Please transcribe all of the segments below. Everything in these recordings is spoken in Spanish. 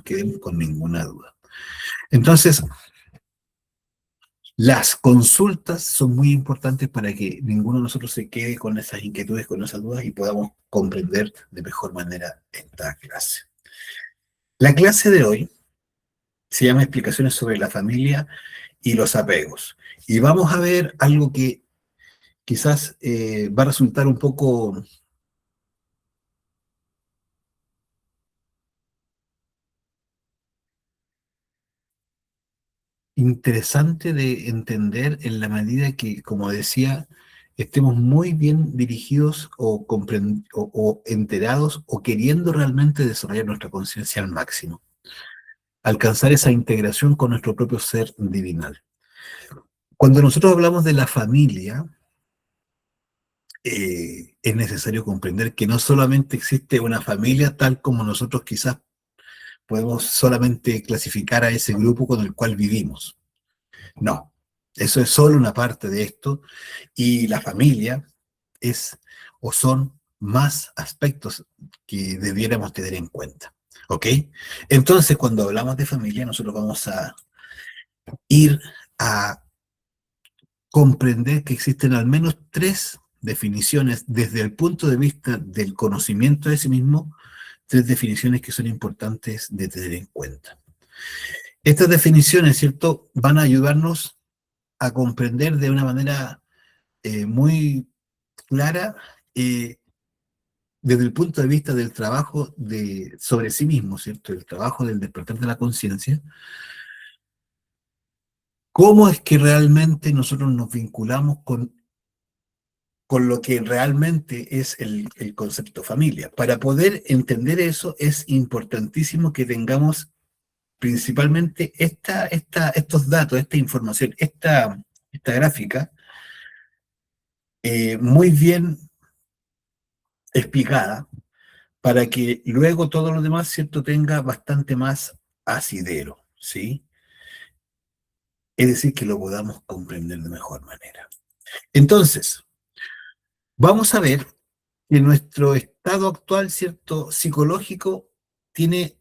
quedemos con ninguna duda. Entonces, las consultas son muy importantes para que ninguno de nosotros se quede con esas inquietudes, con esas dudas y podamos comprender de mejor manera esta clase. La clase de hoy se llama Explicaciones sobre la familia y los apegos. Y vamos a ver algo que quizás va a resultar un poco interesante de entender en la medida que, como decía, estemos muy bien dirigidos o enterados o queriendo realmente desarrollar nuestra conciencia al máximo, alcanzar esa integración con nuestro propio ser divinal. Cuando nosotros hablamos de la familia, es necesario comprender que no solamente existe una familia tal como nosotros quizás podemos solamente clasificar a ese grupo con el cual vivimos. No, eso es solo una parte de esto, y la familia es o son más aspectos que debiéramos tener en cuenta. ¿Ok? Entonces, cuando hablamos de familia, nosotros vamos a ir a comprender que existen al menos 3 definiciones desde el punto de vista del conocimiento de sí mismo, 3 definiciones que son importantes de tener en cuenta. Estas definiciones, ¿cierto?, van a ayudarnos a comprender de una manera muy clara, desde el punto de vista del trabajo sobre sí mismo, ¿cierto?, el trabajo del despertar de la conciencia, cómo es que realmente nosotros nos vinculamos con lo que realmente es el concepto familia. Para poder entender eso es importantísimo que tengamos principalmente estos datos, esta información, esta gráfica muy bien explicada, para que luego todo lo demás, ¿cierto?, tenga bastante más asidero, ¿sí? Es decir, que lo podamos comprender de mejor manera. Entonces, vamos a ver que nuestro estado actual, ¿cierto?, psicológico, tiene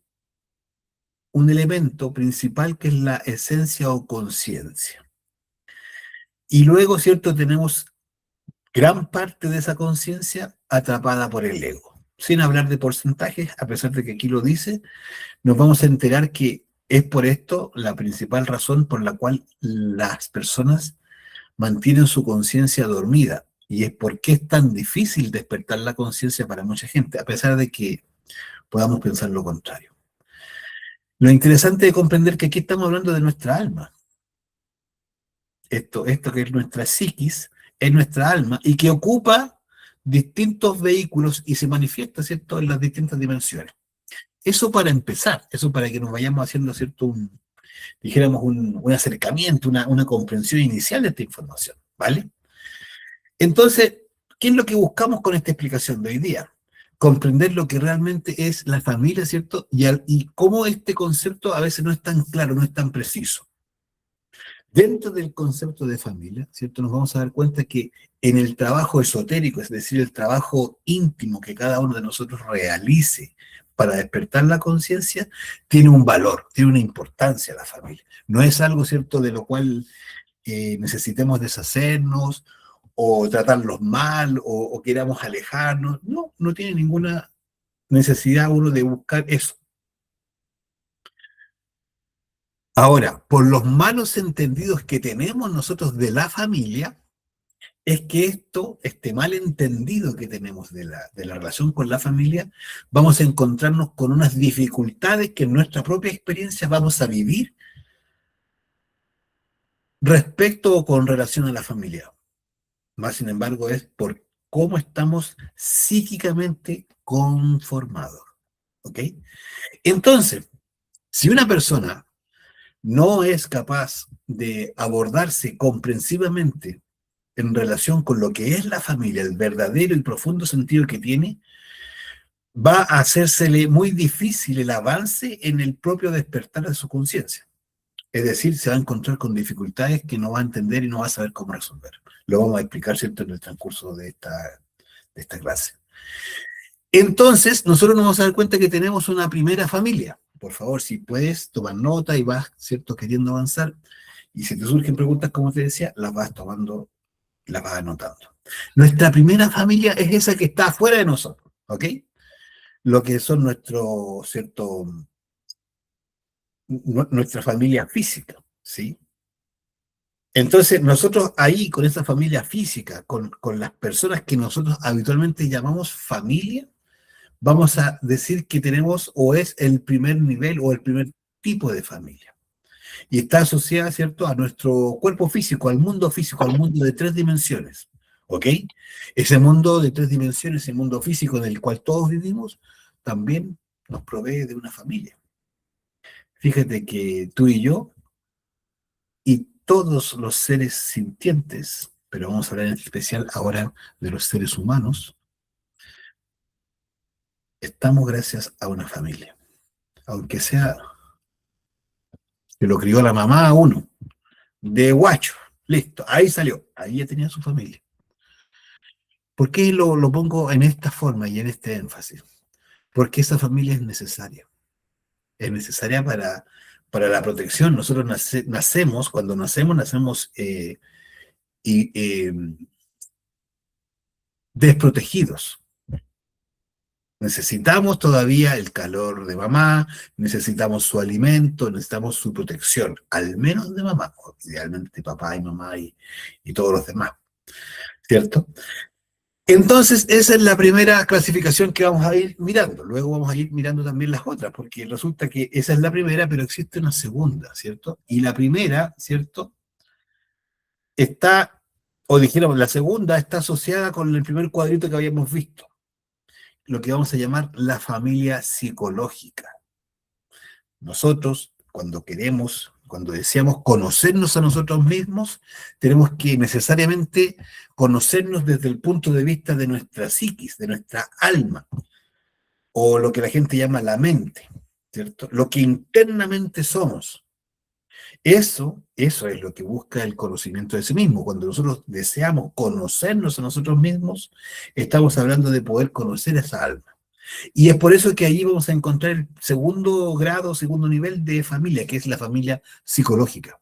un elemento principal que es la esencia o conciencia. Y luego, ¿cierto?, tenemos gran parte de esa conciencia atrapada por el ego. Sin hablar de porcentajes, a pesar de que aquí lo dice, nos vamos a enterar que es por esto la principal razón por la cual las personas mantienen su conciencia dormida. Y es porque es tan difícil despertar la conciencia para mucha gente, a pesar de que podamos pensar lo contrario. Lo interesante de comprender que aquí estamos hablando de nuestra alma. Esto que es nuestra psiquis, es nuestra alma, y que ocupa distintos vehículos y se manifiesta, ¿cierto?, en las distintas dimensiones. Eso para empezar, eso para que nos vayamos haciendo, ¿cierto?, dijéramos un acercamiento, una comprensión inicial de esta información, ¿vale? Entonces, ¿qué es lo que buscamos con esta explicación de hoy día? Comprender lo que realmente es la familia, ¿cierto? Y cómo este concepto a veces no es tan claro, no es tan preciso. Dentro del concepto de familia, ¿cierto?, nos vamos a dar cuenta que en el trabajo esotérico, es decir, el trabajo íntimo que cada uno de nosotros realice para despertar la conciencia, tiene un valor, tiene una importancia la familia. No es algo, ¿cierto?, de lo cual necesitemos deshacernos o tratarlos mal o queramos alejarnos. No, no tiene ninguna necesidad uno de buscar eso. Ahora, por los malos entendidos que tenemos nosotros de la familia, es que este mal entendido que tenemos de la relación con la familia, vamos a encontrarnos con unas dificultades que en nuestra propia experiencia vamos a vivir respecto o con relación a la familia. Más sin embargo, es por cómo estamos psíquicamente conformados. ¿Ok? Entonces, si una persona no es capaz de abordarse comprensivamente en relación con lo que es la familia, el verdadero y profundo sentido que tiene, va a hacérsele muy difícil el avance en el propio despertar de su conciencia. Es decir, se va a encontrar con dificultades que no va a entender y no va a saber cómo resolver. Lo vamos a explicar, ¿cierto?, en el transcurso de esta clase. Entonces, nosotros nos vamos a dar cuenta que tenemos una primera familia. por favor, si puedes, tomar nota y vas, ¿cierto?, queriendo avanzar. Y si te surgen preguntas, como te decía, las vas tomando, las vas anotando. Nuestra primera familia es esa que está afuera de nosotros, ¿ok? Lo que son nuestro, ¿cierto?, nuestra familia física, ¿sí? Entonces, nosotros ahí, con esa familia física, con las personas que nosotros habitualmente llamamos familia, vamos a decir que tenemos o es el primer nivel o el primer tipo de familia. Y está asociada, ¿cierto?, a nuestro cuerpo físico, al mundo de tres dimensiones. ¿Ok? Ese mundo de tres dimensiones, ese mundo físico en el cual todos vivimos, también nos provee de una familia. Fíjate que tú y yo y todos los seres sintientes, pero vamos a hablar en especial ahora de los seres humanos, estamos gracias a una familia. Aunque sea que lo crió la mamá a uno, de guacho, listo, ahí salió, ahí ya tenía su familia. ¿Por qué lo pongo en esta forma y en este énfasis? Porque esa familia es necesaria para la protección. Nosotros nacemos, cuando nacemos y, desprotegidos. Necesitamos todavía el calor de mamá, necesitamos su alimento, necesitamos su protección, al menos de mamá, idealmente de papá y mamá y todos los demás, ¿cierto? Entonces, esa es la primera clasificación que vamos a ir mirando. Luego vamos a ir mirando también las otras, porque resulta que esa es la primera, pero existe una segunda, ¿cierto? Y la primera, ¿cierto?, está, o dijéramos, la segunda está asociada con el primer cuadrito que habíamos visto, lo que vamos a llamar la familia psicológica. Nosotros, cuando queremos, cuando deseamos conocernos a nosotros mismos, tenemos que necesariamente conocernos desde el punto de vista de nuestra psiquis, de nuestra alma, o lo que la gente llama la mente, ¿cierto? Lo que internamente somos. Eso es lo que busca el conocimiento de sí mismo. Cuando nosotros deseamos conocernos a nosotros mismos, estamos hablando de poder conocer esa alma. Y es por eso que ahí vamos a encontrar el segundo grado, segundo nivel de familia, que es la familia psicológica.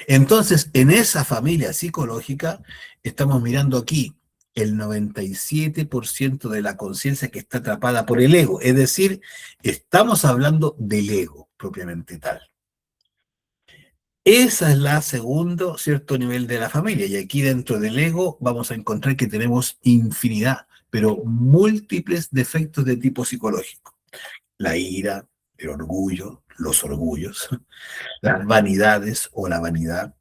Entonces, en esa familia psicológica, estamos mirando aquí el 97% de la conciencia que está atrapada por el ego. Es decir, estamos hablando del ego propiamente tal. Esa es la segundo, cierto nivel de la familia. Y aquí dentro del ego vamos a encontrar que tenemos infinidad, pero múltiples defectos de tipo psicológico. La ira, el orgullo, los orgullos, las vanidades o la vanidad,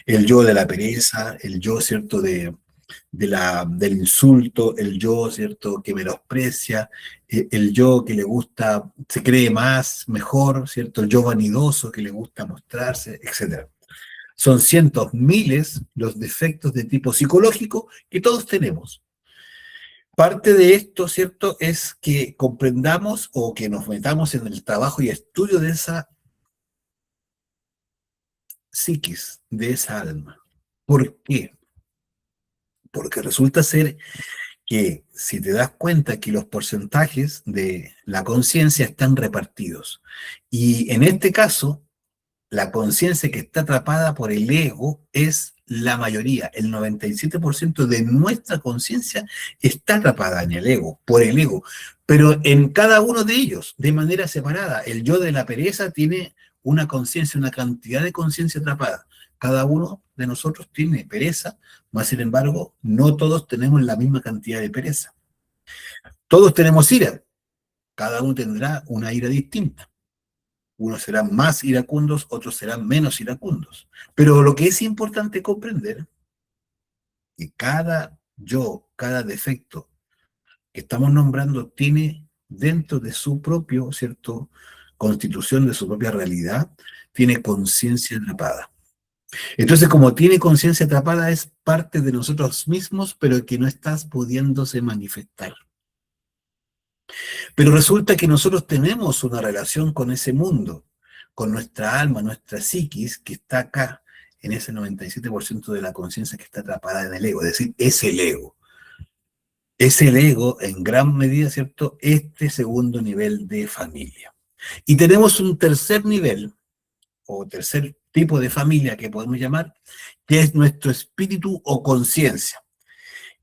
el yo de la pereza, el yo, ¿cierto?, del insulto, el yo, ¿cierto?, que menosprecia, el yo que le gusta, se cree más, mejor, ¿cierto?, el yo vanidoso que le gusta mostrarse, etcétera. Son cientos, miles los defectos de tipo psicológico que todos tenemos. Parte de esto, ¿cierto?, es que comprendamos o que nos metamos en el trabajo y estudio de esa psiquis, de esa alma. ¿Por qué? Porque resulta ser que si te das cuenta que los porcentajes de la conciencia están repartidos, y en este caso, la conciencia que está atrapada por el ego es la mayoría, el 97% de nuestra conciencia está atrapada en el ego, por el ego, pero en cada uno de ellos, de manera separada. El yo de la pereza tiene una conciencia, una cantidad de conciencia atrapada. Cada uno de nosotros tiene pereza, mas sin embargo, no todos tenemos la misma cantidad de pereza. Todos tenemos ira, cada uno tendrá una ira distinta. Unos serán más iracundos, otros serán menos iracundos. Pero lo que es importante comprender es que cada yo, cada defecto que estamos nombrando tiene dentro de su propio, ¿cierto?, constitución, de su propia realidad, tiene conciencia atrapada. Entonces, como tiene conciencia atrapada, es parte de nosotros mismos, pero que no estás pudiéndose manifestar. Pero resulta que nosotros tenemos una relación con ese mundo, con nuestra alma, nuestra psiquis, que está acá, en ese 97% de la conciencia que está atrapada en el ego, es decir, es el ego. Es el ego, en gran medida, ¿cierto? Este segundo nivel de familia. Y tenemos un tercer nivel, o tercer tipo de familia que podemos llamar, que es nuestro espíritu o conciencia,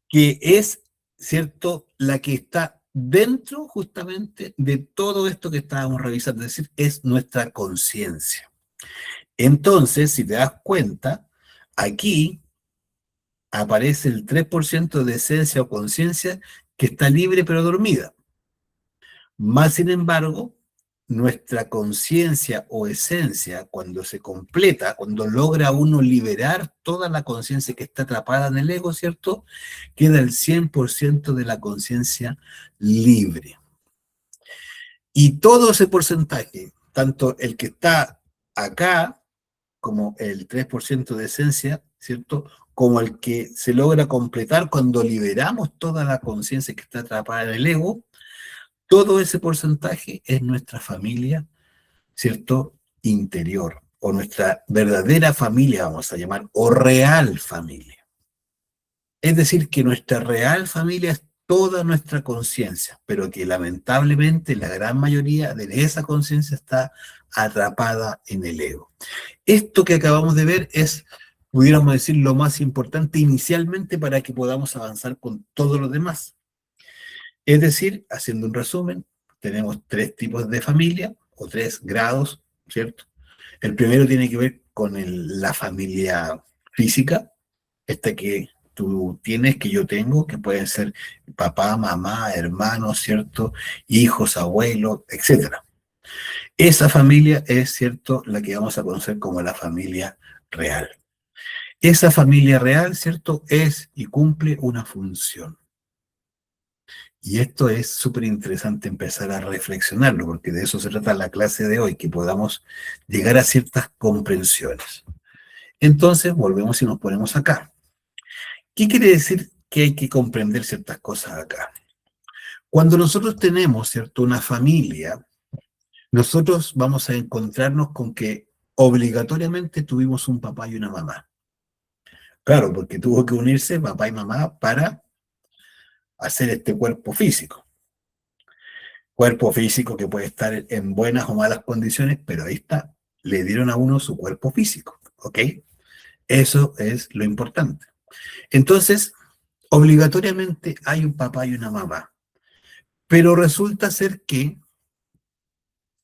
que es, ¿cierto?, la que está dentro justamente de todo esto que estábamos revisando, es decir, es nuestra conciencia. Entonces, si te das cuenta, aquí aparece el 3% de esencia o conciencia que está libre pero dormida. Más sin embargo, nuestra conciencia o esencia, cuando se completa, cuando logra uno liberar toda la conciencia que está atrapada en el ego, ¿cierto? Queda el 100% de la conciencia libre. Y todo ese porcentaje, tanto el que está acá, como el 3% de esencia, ¿cierto? Como el que se logra completar cuando liberamos toda la conciencia que está atrapada en el ego, todo ese porcentaje es nuestra familia, ¿cierto? Interior, o nuestra verdadera familia, vamos a llamar, o real familia. Es decir, que nuestra real familia es toda nuestra conciencia, pero que lamentablemente la gran mayoría de esa conciencia está atrapada en el ego. Esto que acabamos de ver es, pudiéramos decir, lo más importante inicialmente para que podamos avanzar con todo lo demás. Es decir, haciendo un resumen, tenemos 3 tipos de familia o 3 grados, ¿cierto? El primero tiene que ver con la familia física, esta que tú tienes, que yo tengo, que pueden ser papá, mamá, hermanos, ¿cierto? Hijos, abuelos, etcétera. Esa familia es, ¿cierto?, la que vamos a conocer como la familia real. Esa familia real, ¿cierto?, es y cumple una función. Y esto es súper interesante empezar a reflexionarlo, porque de eso se trata la clase de hoy, que podamos llegar a ciertas comprensiones. Entonces, volvemos y nos ponemos acá. ¿Qué quiere decir que hay que comprender ciertas cosas acá? Cuando nosotros tenemos, ¿cierto?, una familia, nosotros vamos a encontrarnos con que obligatoriamente tuvimos un papá y una mamá. Claro, porque tuvo que unirse papá y mamá para hacer este cuerpo físico. Cuerpo físico que puede estar en buenas o malas condiciones, pero ahí está, le dieron a uno su cuerpo físico, ¿ok? Eso es lo importante. Entonces, obligatoriamente hay un papá y una mamá, pero resulta ser que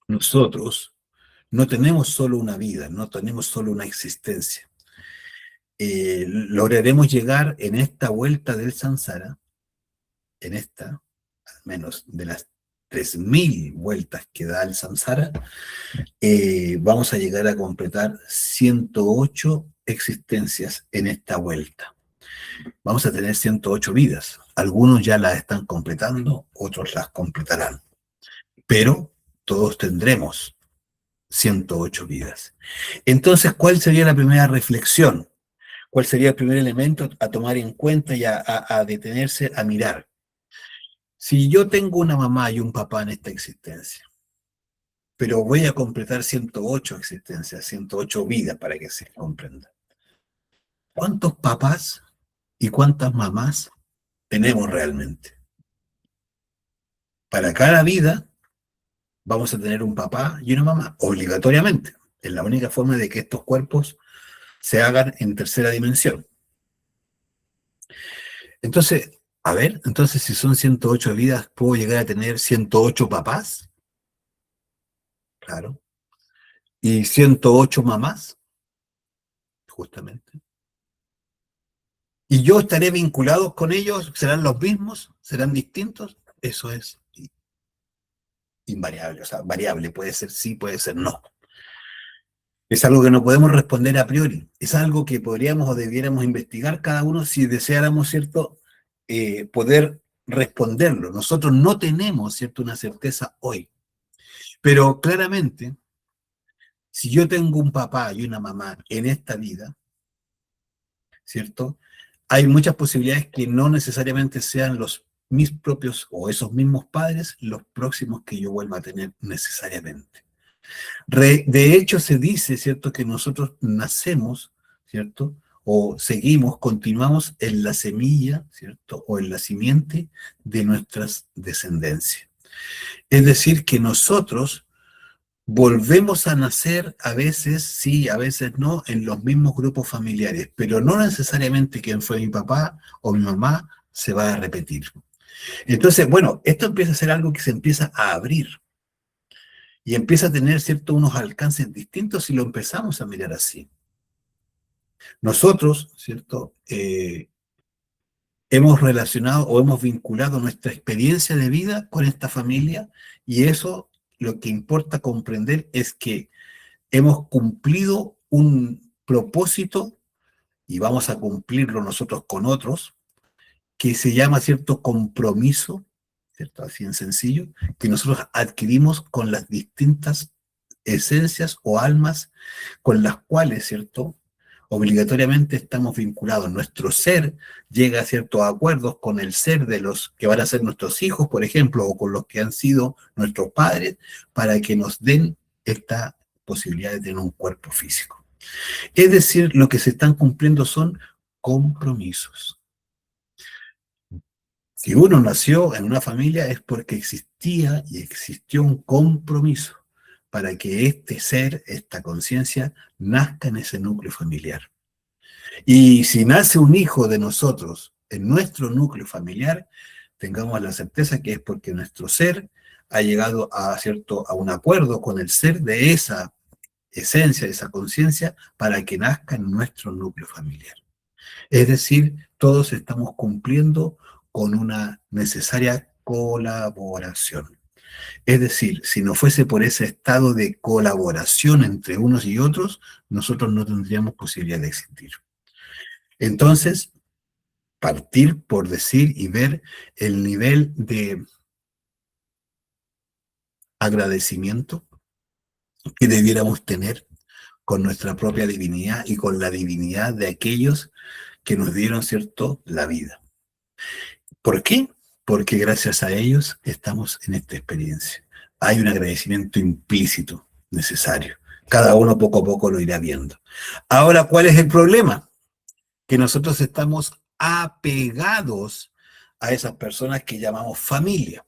nosotros no tenemos solo una vida, no tenemos solo una existencia. Lograremos llegar en esta vuelta del samsara, en esta, al menos de las 3000 vueltas que da el samsara, vamos a llegar a completar 108 existencias en esta vuelta. Vamos a tener 108 vidas. Algunos ya las están completando, otros las completarán. Pero todos tendremos 108 vidas. Entonces, ¿cuál sería la primera reflexión? ¿Cuál sería el primer elemento a tomar en cuenta y a detenerse a mirar? Si yo tengo una mamá y un papá en esta existencia, pero voy a completar 108 existencias, 108 vidas para que se comprenda. ¿Cuántos papás y cuántas mamás tenemos realmente? Para cada vida vamos a tener un papá y una mamá, obligatoriamente. Es la única forma de que estos cuerpos se hagan en tercera dimensión. Entonces, a ver, entonces si son 108 vidas, ¿puedo llegar a tener 108 papás? Claro. ¿Y 108 mamás? Justamente. ¿Y yo estaré vinculado con ellos? ¿Serán los mismos? ¿Serán distintos? Eso es invariable, o sea, variable, puede ser sí, puede ser no. Es algo que no podemos responder a priori, es algo que podríamos o debiéramos investigar cada uno si deseáramos, ¿cierto?, poder responderlo. Nosotros no tenemos, ¿cierto?, una certeza hoy, pero claramente, si yo tengo un papá y una mamá en esta vida, ¿cierto?, hay muchas posibilidades que no necesariamente sean mis propios o esos mismos padres los próximos que yo vuelva a tener necesariamente. De hecho, se dice, ¿cierto?, que nosotros nacemos, ¿cierto?, o seguimos, continuamos en la semilla, ¿cierto? O en la simiente de nuestras descendencias. Es decir, que nosotros volvemos a nacer a veces sí, a veces no, en los mismos grupos familiares, pero no necesariamente quien fue mi papá o mi mamá se va a repetir. Entonces, bueno, esto empieza a ser algo que se empieza a abrir y empieza a tener, ¿cierto?, unos alcances distintos si lo empezamos a mirar así. Nosotros, ¿cierto?, hemos relacionado o hemos vinculado nuestra experiencia de vida con esta familia y eso lo que importa comprender es que hemos cumplido un propósito y vamos a cumplirlo nosotros con otros, que se llama cierto compromiso, ¿cierto? Así en sencillo, que nosotros adquirimos con las distintas esencias o almas con las cuales, ¿cierto? Obligatoriamente estamos vinculados. Nuestro ser llega a ciertos acuerdos con el ser de los que van a ser nuestros hijos, por ejemplo, o con los que han sido nuestros padres, para que nos den esta posibilidad de tener un cuerpo físico. Es decir, lo que se están cumpliendo son compromisos. Si uno nació en una familia es porque existía y existió un compromiso para que este ser, esta conciencia, nazca en ese núcleo familiar. Y si nace un hijo de nosotros en nuestro núcleo familiar, tengamos la certeza que es porque nuestro ser ha llegado a, ¿cierto?, a un acuerdo con el ser de esa esencia, de esa conciencia, para que nazca en nuestro núcleo familiar. Es decir, todos estamos cumpliendo con una necesaria colaboración. Es decir, si no fuese por ese estado de colaboración entre unos y otros, nosotros no tendríamos posibilidad de existir. Entonces, partir por decir y ver el nivel de agradecimiento que debiéramos tener con nuestra propia divinidad y con la divinidad de aquellos que nos dieron, ¿cierto?, la vida. ¿Por qué? Porque gracias a ellos estamos en esta experiencia. Hay un agradecimiento implícito, necesario. Cada uno poco a poco lo irá viendo. Ahora, ¿cuál es el problema? Que nosotros estamos apegados a esas personas que llamamos familia.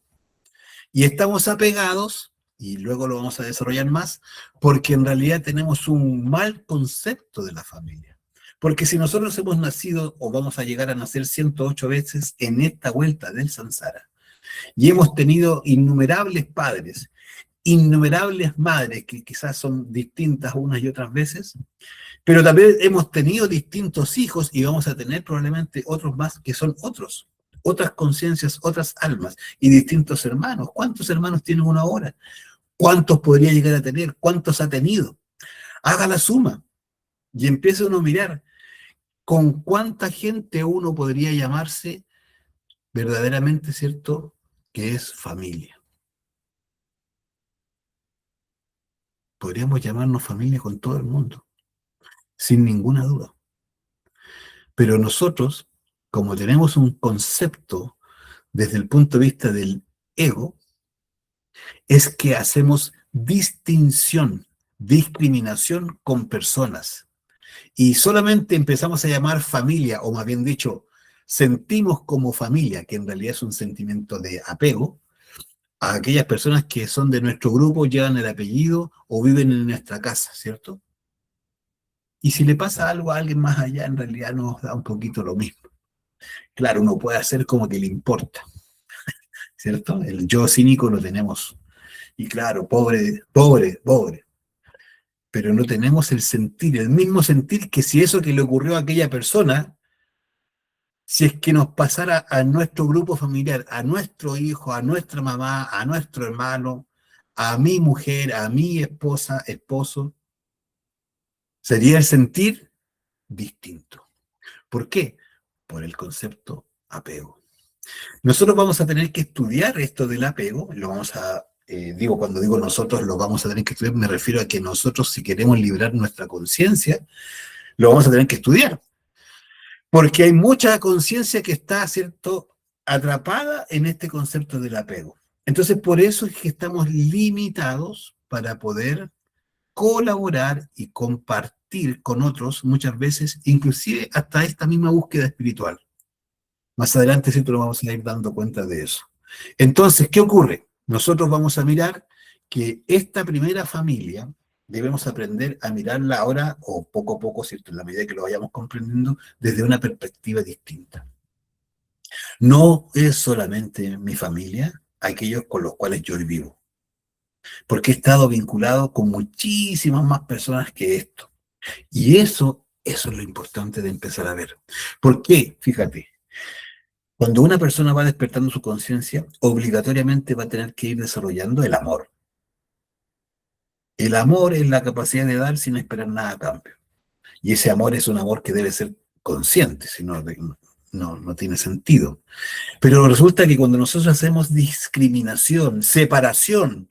Y estamos apegados, y luego lo vamos a desarrollar más, porque en realidad tenemos un mal concepto de la familia. Porque si nosotros hemos nacido o vamos a llegar a nacer 108 veces en esta vuelta del samsara, y hemos tenido innumerables padres, innumerables madres que quizás son distintas unas y otras veces, pero también hemos tenido distintos hijos y vamos a tener probablemente otros más que son otros, otras conciencias, otras almas y distintos hermanos. ¿Cuántos hermanos tiene uno ahora? ¿Cuántos podría llegar a tener? ¿Cuántos ha tenido? Haga la suma y empiece uno a mirar con cuánta gente uno podría llamarse verdaderamente, ¿cierto?, que es familia. Podríamos llamarnos familia con todo el mundo, sin ninguna duda. Pero nosotros, como tenemos un concepto desde el punto de vista del ego, es que hacemos distinción, discriminación con personas. Y solamente empezamos a llamar familia, o más bien dicho, sentimos como familia, que en realidad es un sentimiento de apego, a aquellas personas que son de nuestro grupo, llevan el apellido o viven en nuestra casa, ¿cierto? Y si le pasa algo a alguien más allá, en realidad nos da un poquito lo mismo. Claro, uno puede hacer como que le importa, ¿cierto? El yo cínico lo tenemos. Y claro, pobre, pobre, pobre. Pero no tenemos el sentir, el mismo sentir que si eso que le ocurrió a aquella persona, si es que nos pasara a nuestro grupo familiar, a nuestro hijo, a nuestra mamá, a nuestro hermano, a mi mujer, a mi esposa, esposo, sería el sentir distinto. ¿Por qué? Por el concepto apego. Nosotros vamos a tener que estudiar esto del apego, lo vamos a, cuando digo nosotros lo vamos a tener que estudiar, me refiero a que nosotros si queremos liberar nuestra conciencia, lo vamos a tener que estudiar. Porque hay mucha conciencia que está, ¿cierto?, atrapada en este concepto del apego. Entonces, por eso es que estamos limitados para poder colaborar y compartir con otros muchas veces, inclusive hasta esta misma búsqueda espiritual. Más adelante siempre nos vamos a ir dando cuenta de eso. Entonces, ¿qué ocurre? Nosotros vamos a mirar que esta primera familia debemos aprender a mirarla ahora, o poco a poco, ¿cierto? En la medida que lo vayamos comprendiendo, desde una perspectiva distinta. No es solamente mi familia, aquellos con los cuales yo vivo, porque he estado vinculado con muchísimas más personas que esto. Y eso es lo importante de empezar a ver. ¿Por qué? Fíjate, cuando una persona va despertando su conciencia, obligatoriamente va a tener que ir desarrollando el amor. El amor es la capacidad de dar sin esperar nada a cambio. Y ese amor es un amor que debe ser consciente, si no, no tiene sentido. Pero resulta que cuando nosotros hacemos discriminación, separación,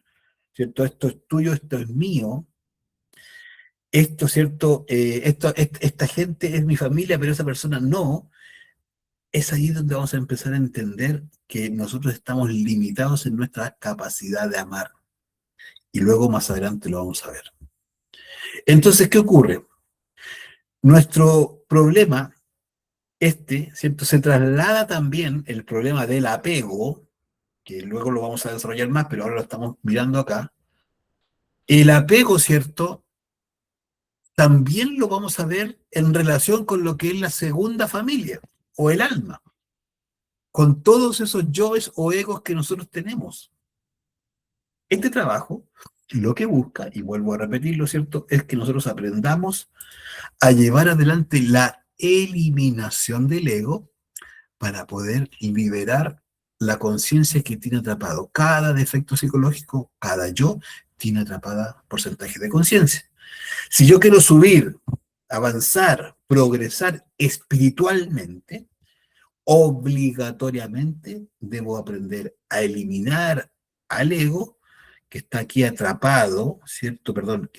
¿cierto? Esto es tuyo, esto es mío, esto, ¿cierto? Esta gente es mi familia, pero esa persona no, es ahí donde vamos a empezar a entender que nosotros estamos limitados en nuestra capacidad de amar. Y luego más adelante lo vamos a ver. Entonces, ¿qué ocurre? Nuestro problema, ¿cierto? Se traslada también el problema del apego, que luego lo vamos a desarrollar más, pero ahora lo estamos mirando acá. El apego, ¿cierto? También lo vamos a ver en relación con lo que es la segunda familia, o el alma, con todos esos yoes o egos que nosotros tenemos. Este trabajo lo que busca, y vuelvo a repetirlo, ¿cierto?, es que nosotros aprendamos a llevar adelante la eliminación del ego para poder liberar la conciencia que tiene atrapado. Cada defecto psicológico, cada yo, tiene atrapada porcentaje de conciencia. Si yo quiero subir, avanzar, progresar espiritualmente, obligatoriamente debo aprender a eliminar al ego que está aquí atrapado, ¿cierto? Perdón,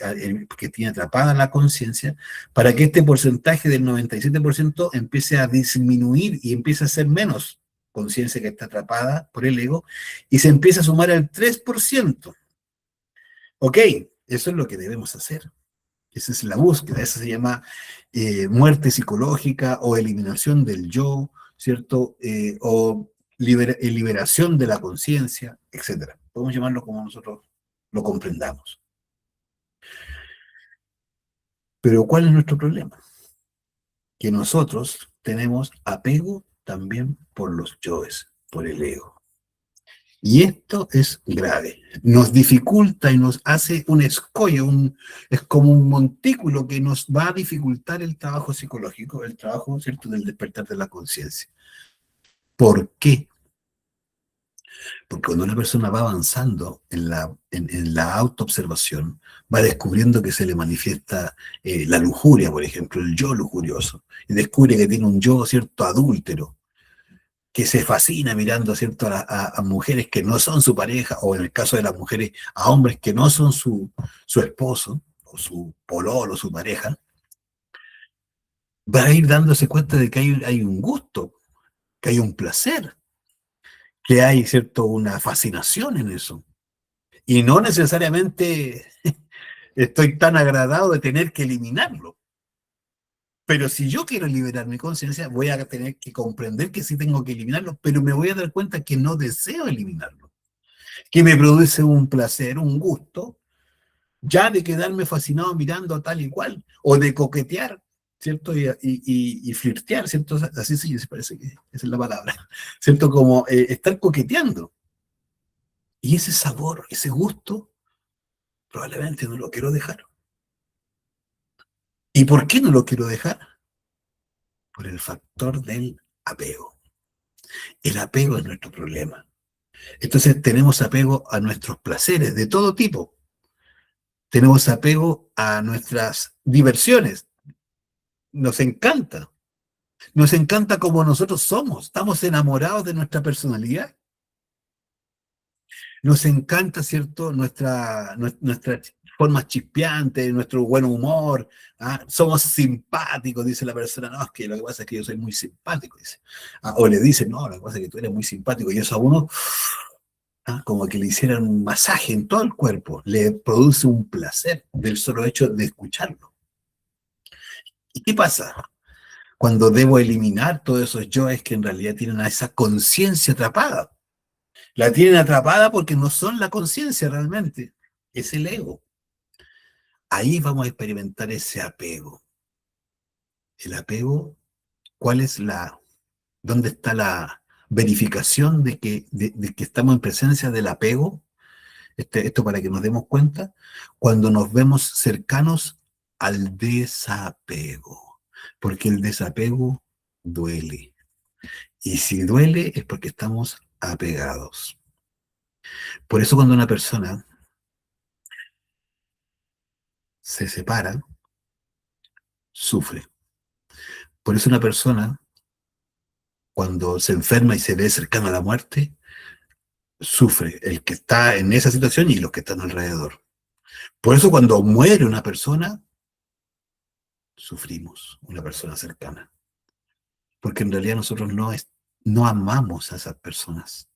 que tiene atrapada la conciencia, para que este porcentaje del 97% empiece a disminuir y empiece a ser menos conciencia que está atrapada por el ego y se empieza a sumar al 3%. Ok, eso es lo que debemos hacer. Esa es la búsqueda, esa se llama muerte psicológica o eliminación del yo, ¿cierto? O liberación de la conciencia, etcétera. Podemos llamarlo como nosotros lo comprendamos. Pero ¿cuál es nuestro problema? Que nosotros tenemos apego también por los yoes, por el ego. Y esto es grave. Nos dificulta y nos hace un escollo, es como un montículo que nos va a dificultar el trabajo psicológico, el trabajo, ¿cierto?, del despertar de la conciencia. ¿Por qué? Porque cuando una persona va avanzando en la autoobservación, va descubriendo que se le manifiesta la lujuria, por ejemplo, el yo lujurioso, y descubre que tiene un yo, ¿cierto?, adúltero, que se fascina mirando, ¿cierto?, a mujeres que no son su pareja, o en el caso de las mujeres, a hombres que no son su esposo, o su pololo, o su pareja, va a ir dándose cuenta de que hay un gusto, que hay un placer, que hay, ¿cierto?, una fascinación en eso. Y no necesariamente estoy tan agradado de tener que eliminarlo. Pero si yo quiero liberar mi conciencia, voy a tener que comprender que sí tengo que eliminarlo, pero me voy a dar cuenta que no deseo eliminarlo, que me produce un placer, un gusto, ya de quedarme fascinado mirando a tal y cual, o de coquetear, ¿cierto? Y flirtear, ¿cierto? Así sí, parece que esa es la palabra, ¿cierto? Como estar coqueteando. Y ese sabor, ese gusto, probablemente no lo quiero dejar. ¿Y por qué no lo quiero dejar? Por el factor del apego. El apego es nuestro problema. Entonces tenemos apego a nuestros placeres de todo tipo. Tenemos apego a nuestras diversiones. Nos encanta. Nos encanta como nosotros somos. Estamos enamorados de nuestra personalidad. Nos encanta, ¿cierto?, nuestra forma chispeante, nuestro buen humor. ¿Ah? Somos simpáticos, dice la persona. No, es que lo que pasa es que yo soy muy simpático, dice. Ah, o le dicen, no, lo que pasa es que tú eres muy simpático. Y eso a uno como que le hicieran un masaje en todo el cuerpo, le produce un placer del solo hecho de escucharlo. ¿Y qué pasa cuando debo eliminar todos esos yoes que en realidad tienen a esa conciencia atrapada? La tienen atrapada porque no son la conciencia realmente, es el ego. Ahí vamos a experimentar ese apego. El apego, ¿cuál es dónde está la verificación de que estamos en presencia del apego? Esto para que nos demos cuenta, cuando nos vemos cercanos al desapego, porque el desapego duele. Y si duele es porque estamos apegados. Por eso cuando una persona se separa, sufre. Por eso una persona, cuando se enferma y se ve cercana a la muerte, sufre el que está en esa situación y los que están alrededor. Por eso cuando muere una persona, sufrimos, una persona cercana. Porque en realidad nosotros no amamos a esas personas.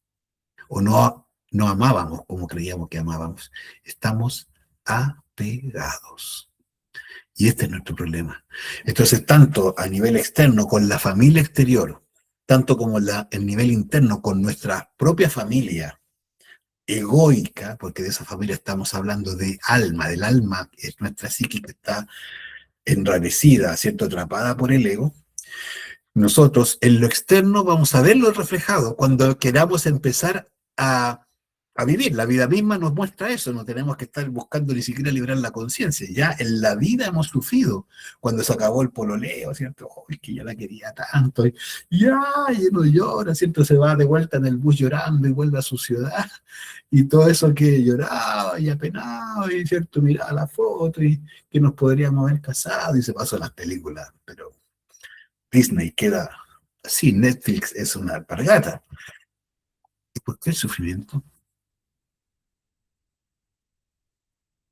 O no amábamos como creíamos que amábamos. Estamos apegados. Y este es nuestro problema. Entonces, tanto a nivel externo con la familia exterior, tanto como el nivel interno con nuestra propia familia egoica, porque de esa familia estamos hablando de alma, del alma, es nuestra psique que está enrarecida, ¿cierto? Atrapada por el ego. Nosotros en lo externo vamos a verlo reflejado cuando queramos empezar a vivir. La vida misma nos muestra eso, no tenemos que estar buscando ni siquiera liberar la conciencia. Ya en la vida hemos sufrido cuando se acabó el pololeo, ¿cierto? Oh, es que yo la quería tanto. Y ya, lleno llora, ¿cierto? Se va de vuelta en el bus llorando y vuelve a su ciudad. Y todo eso que lloraba y apenado, y ¿cierto? Miraba la foto y que nos podríamos haber casado y se pasó las películas, pero Disney queda así, Netflix es una alpargata. ¿Y por qué el sufrimiento?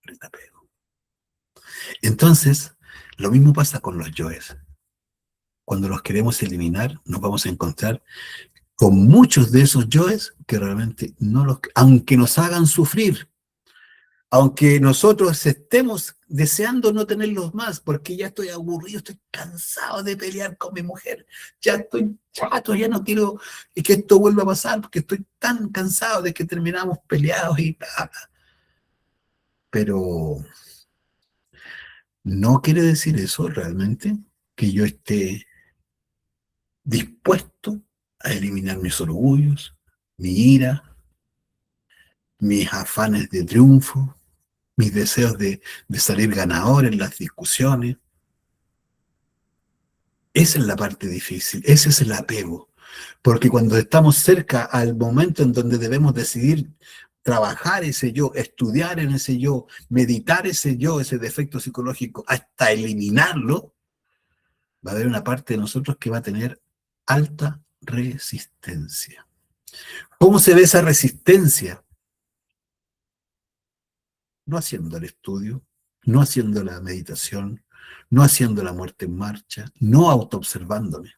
Por el apego. Entonces, lo mismo pasa con los yoes. Cuando los queremos eliminar, nos vamos a encontrar con muchos de esos yoes que realmente no los, aunque nos hagan sufrir, aunque nosotros estemos deseando no tenerlos más, porque ya estoy aburrido, estoy cansado de pelear con mi mujer, ya estoy chato, ya no quiero que esto vuelva a pasar, porque estoy tan cansado de que terminamos peleados y bla. Pero no quiere decir eso realmente, que yo esté dispuesto a eliminar mis orgullos, mi ira, mis afanes de triunfo, mis deseos de salir ganador en las discusiones. Esa es la parte difícil, ese es el apego, porque cuando estamos cerca al momento en donde debemos decidir trabajar ese yo, estudiar en ese yo, meditar ese yo, ese defecto psicológico, hasta eliminarlo, va a haber una parte de nosotros que va a tener alta resistencia. ¿Cómo se ve esa resistencia? No haciendo el estudio, no haciendo la meditación, no haciendo la muerte en marcha, no autoobservándome.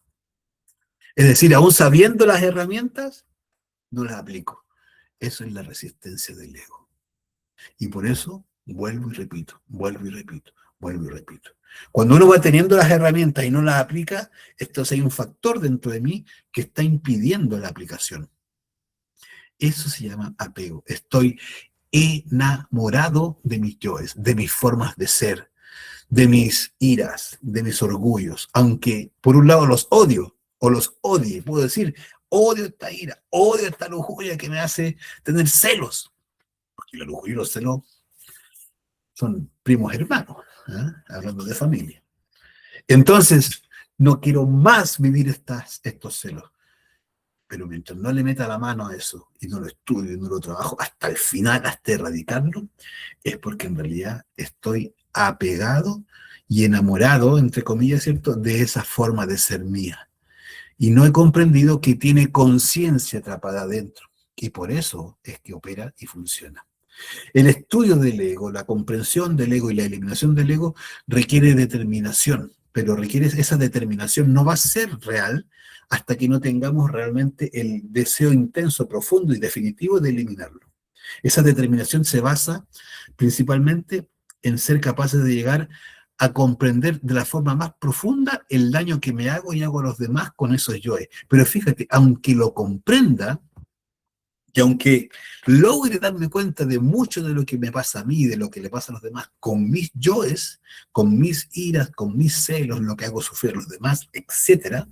Es decir, aún sabiendo las herramientas, no las aplico. Eso es la resistencia del ego. Y por eso vuelvo y repito, vuelvo y repito, vuelvo y repito. Cuando uno va teniendo las herramientas y no las aplica, entonces hay un factor dentro de mí que está impidiendo la aplicación. Eso se llama apego. Estoy enamorado de mis yoes, de mis formas de ser, de mis iras, de mis orgullos, aunque por un lado los odio o los odie, puedo decir, odio esta ira, odio esta lujuria que me hace tener celos, porque la lujuria y los celos son primos hermanos, ¿eh? Hablando de familia. Entonces, no quiero más vivir estos celos, pero mientras no le meta la mano a eso y no lo estudio y no lo trabajo hasta el final, hasta erradicarlo, es porque en realidad estoy apegado y enamorado, entre comillas, ¿cierto?, de esa forma de ser mía. Y no he comprendido que tiene conciencia atrapada adentro. Y por eso es que opera y funciona. El estudio del ego, la comprensión del ego y la eliminación del ego requiere determinación. pero requiere esa determinación. No va a ser real hasta que no tengamos realmente el deseo intenso, profundo y definitivo de eliminarlo. Esa determinación se basa principalmente en ser capaces de llegar a comprender de la forma más profunda el daño que me hago y hago a los demás con esos yoes. Pero fíjate, aunque lo comprenda, y aunque logre darme cuenta de mucho de lo que me pasa a mí, de lo que le pasa a los demás, con mis yoes, con mis iras, con mis celos, lo que hago sufrir a los demás, etcétera,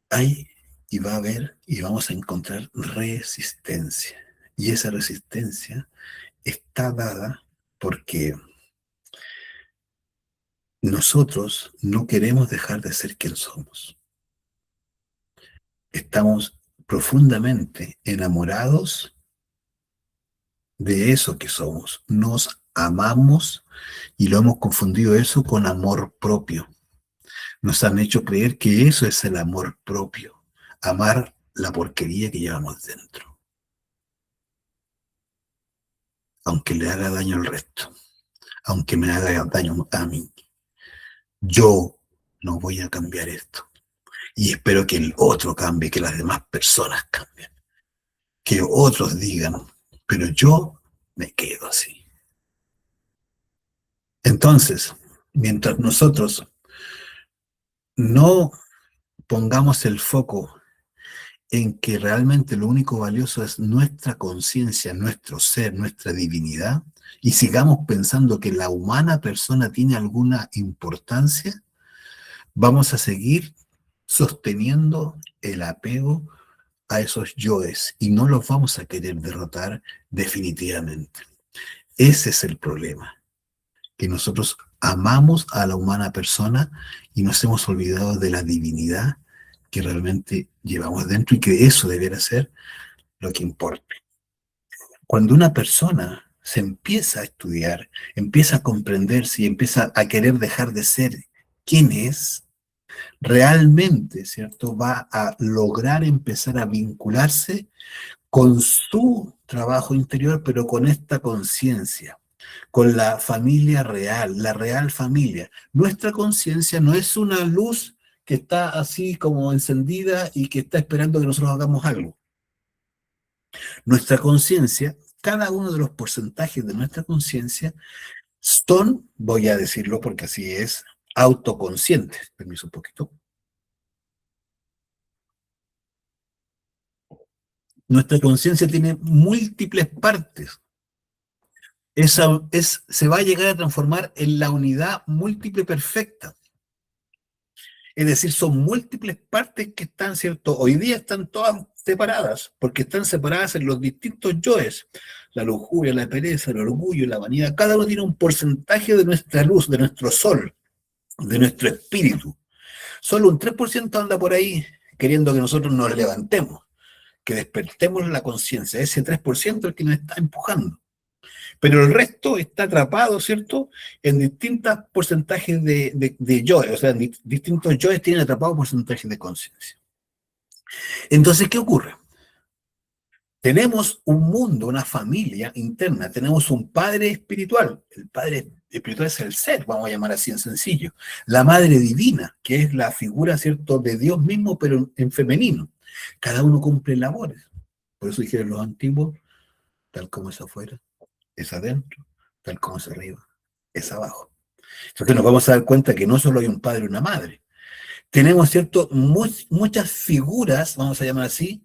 hay y va a haber y vamos a encontrar resistencia. Y esa resistencia está dada porque nosotros no queremos dejar de ser quien somos. Estamos profundamente enamorados de eso que somos. Nos amamos y lo hemos confundido eso con amor propio. Nos han hecho creer que eso es el amor propio. Amar la porquería que llevamos dentro, aunque le haga daño al resto, aunque me haga daño a mí. Yo no voy a cambiar esto. Y espero que el otro cambie, que las demás personas cambien, que otros digan, pero yo me quedo así. Entonces, mientras nosotros no pongamos el foco en que realmente lo único valioso es nuestra conciencia, nuestro ser, nuestra divinidad, y sigamos pensando que la humana persona tiene alguna importancia, vamos a seguir sosteniendo el apego a esos yoes y no los vamos a querer derrotar definitivamente. Ese es el problema, que nosotros amamos a la humana persona y nos hemos olvidado de la divinidad que realmente llevamos dentro y que eso debería ser lo que importa. Cuando una persona se empieza a estudiar, empieza a comprenderse y empieza a querer dejar de ser quien es, realmente, ¿cierto? Va a lograr empezar a vincularse con su trabajo interior, pero con esta conciencia, con la familia real, la real familia. Nuestra conciencia no es una luz que está así como encendida y que está esperando que nosotros hagamos algo. Nuestra conciencia, cada uno de los porcentajes de nuestra conciencia son, voy a decirlo porque así es, autoconscientes. Permiso un poquito. Nuestra conciencia tiene múltiples partes. Se va a llegar a transformar en la unidad múltiple perfecta. Es decir, son múltiples partes que están, ¿cierto? Hoy día están todas separadas, porque están separadas en los distintos yoes. La lujuria, la pereza, el orgullo, la vanidad. Cada uno tiene un porcentaje de nuestra luz, de nuestro sol, de nuestro espíritu. Solo un 3% anda por ahí queriendo que nosotros nos levantemos, que despertemos la conciencia. Ese 3% es el que nos está empujando. Pero el resto está atrapado, ¿cierto? En distintos porcentajes de yoes, o sea, en distintos yoes tienen atrapados porcentajes de conciencia. Entonces, ¿qué ocurre? Tenemos un mundo, una familia interna, tenemos un padre espiritual. El padre espiritual es el ser, vamos a llamar así en sencillo. La madre divina, que es la figura, ¿cierto?, de Dios mismo, pero en femenino. Cada uno cumple labores. Por eso dijeron los antiguos, tal como es afuera, es adentro, tal como es arriba, es abajo. Entonces nos vamos a dar cuenta que no solo hay un padre y una madre. Tenemos, ¿cierto?, muchas figuras, vamos a llamar así,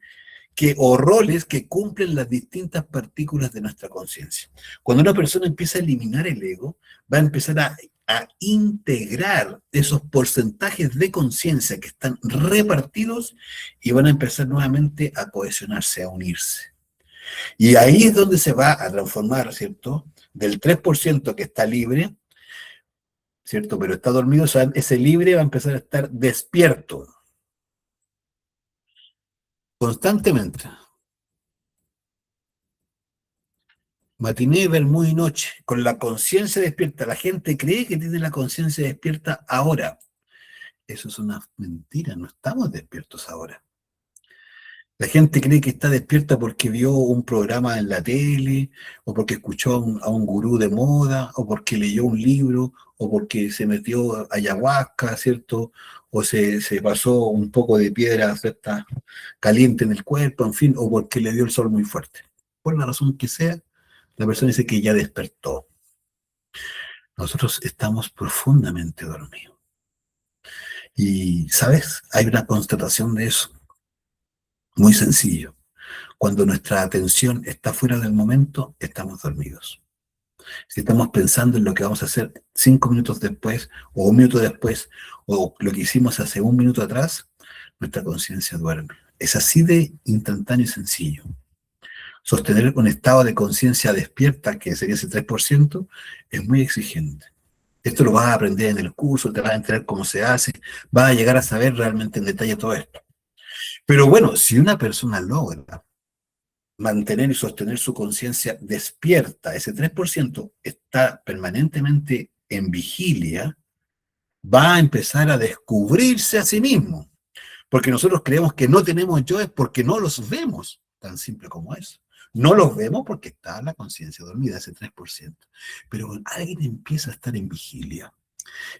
o roles que cumplen las distintas partículas de nuestra conciencia. Cuando una persona empieza a eliminar el ego, va a empezar a integrar esos porcentajes de conciencia que están repartidos y van a empezar nuevamente a cohesionarse, a unirse. Y ahí es donde se va a transformar, ¿cierto? Del 3% que está libre, ¿cierto? Pero está dormido, o sea, ese libre va a empezar a estar despierto constantemente. Matiné, vermú y noche, con la conciencia despierta. La gente cree que tiene la conciencia despierta ahora. Eso es una mentira, no estamos despiertos ahora. La gente cree que está despierta porque vio un programa en la tele, o porque escuchó a un gurú de moda, o porque leyó un libro, o porque se metió ayahuasca, ¿cierto? O se pasó un poco de piedra, ¿cierta? Caliente en el cuerpo, en fin, o porque le dio el sol muy fuerte. Por la razón que sea, la persona dice que ya despertó. Nosotros estamos profundamente dormidos. Y, ¿sabes? Hay una constatación de eso, muy sencillo. Cuando nuestra atención está fuera del momento, estamos dormidos. Si estamos pensando en lo que vamos a hacer 5 minutos después, o un minuto después, o lo que hicimos hace un minuto atrás, nuestra conciencia duerme. Es así de instantáneo y sencillo. Sostener un estado de conciencia despierta, que sería ese 3%, es muy exigente. Esto lo vas a aprender en el curso, te vas a enterar cómo se hace, vas a llegar a saber realmente en detalle todo esto. Pero bueno, si una persona logra mantener y sostener su conciencia despierta, ese 3% está permanentemente en vigilia, va a empezar a descubrirse a sí mismo. Porque nosotros creemos que no tenemos yo es porque no los vemos, tan simple como eso. No los vemos porque está la conciencia dormida, ese 3%. Pero alguien empieza a estar en vigilia.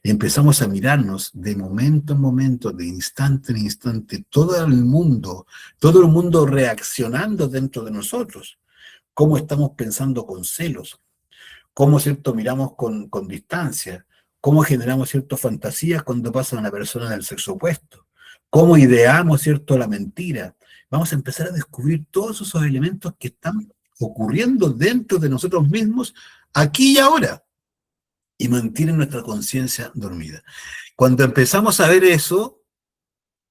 Y empezamos a mirarnos de momento en momento, de instante en instante, todo el mundo reaccionando dentro de nosotros. Cómo estamos pensando con celos, cómo, ¿cierto?, miramos con distancia, cómo generamos, ¿cierto?, fantasías cuando pasa una persona del sexo opuesto, cómo ideamos, ¿cierto?, la mentira. Vamos a empezar a descubrir todos esos elementos que están ocurriendo dentro de nosotros mismos, aquí y ahora, y mantienen nuestra conciencia dormida. Cuando empezamos a ver eso,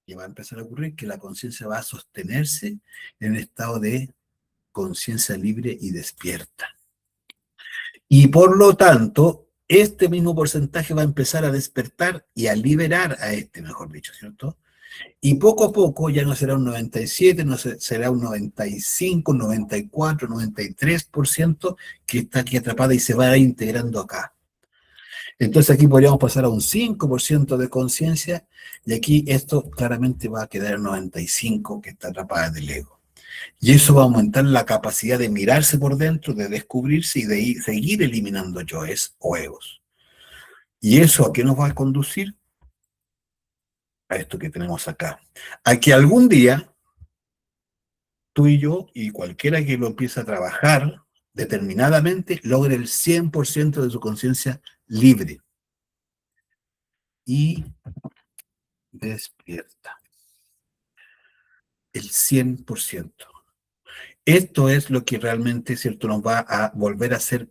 y va a empezar a ocurrir que la conciencia va a sostenerse en un estado de conciencia libre y despierta. Y por lo tanto, este mismo porcentaje va a empezar a despertar y a liberar a este, mejor dicho, ¿cierto? Y poco a poco ya no será un 97, no será un 95, 94, 93% que está aquí atrapada y se va a ir integrando acá. Entonces aquí podríamos pasar a un 5% de conciencia y aquí esto claramente va a quedar en 95% que está atrapada del ego. Y eso va a aumentar la capacidad de mirarse por dentro, de descubrirse y de seguir eliminando yoes o egos. ¿Y eso a qué nos va a conducir? A esto que tenemos acá. A que algún día tú y yo y cualquiera que lo empiece a trabajar determinadamente logre el 100% de su conciencia libre y despierta. El 100%. Esto es lo que realmente, ¿cierto?, nos va a volver a hacer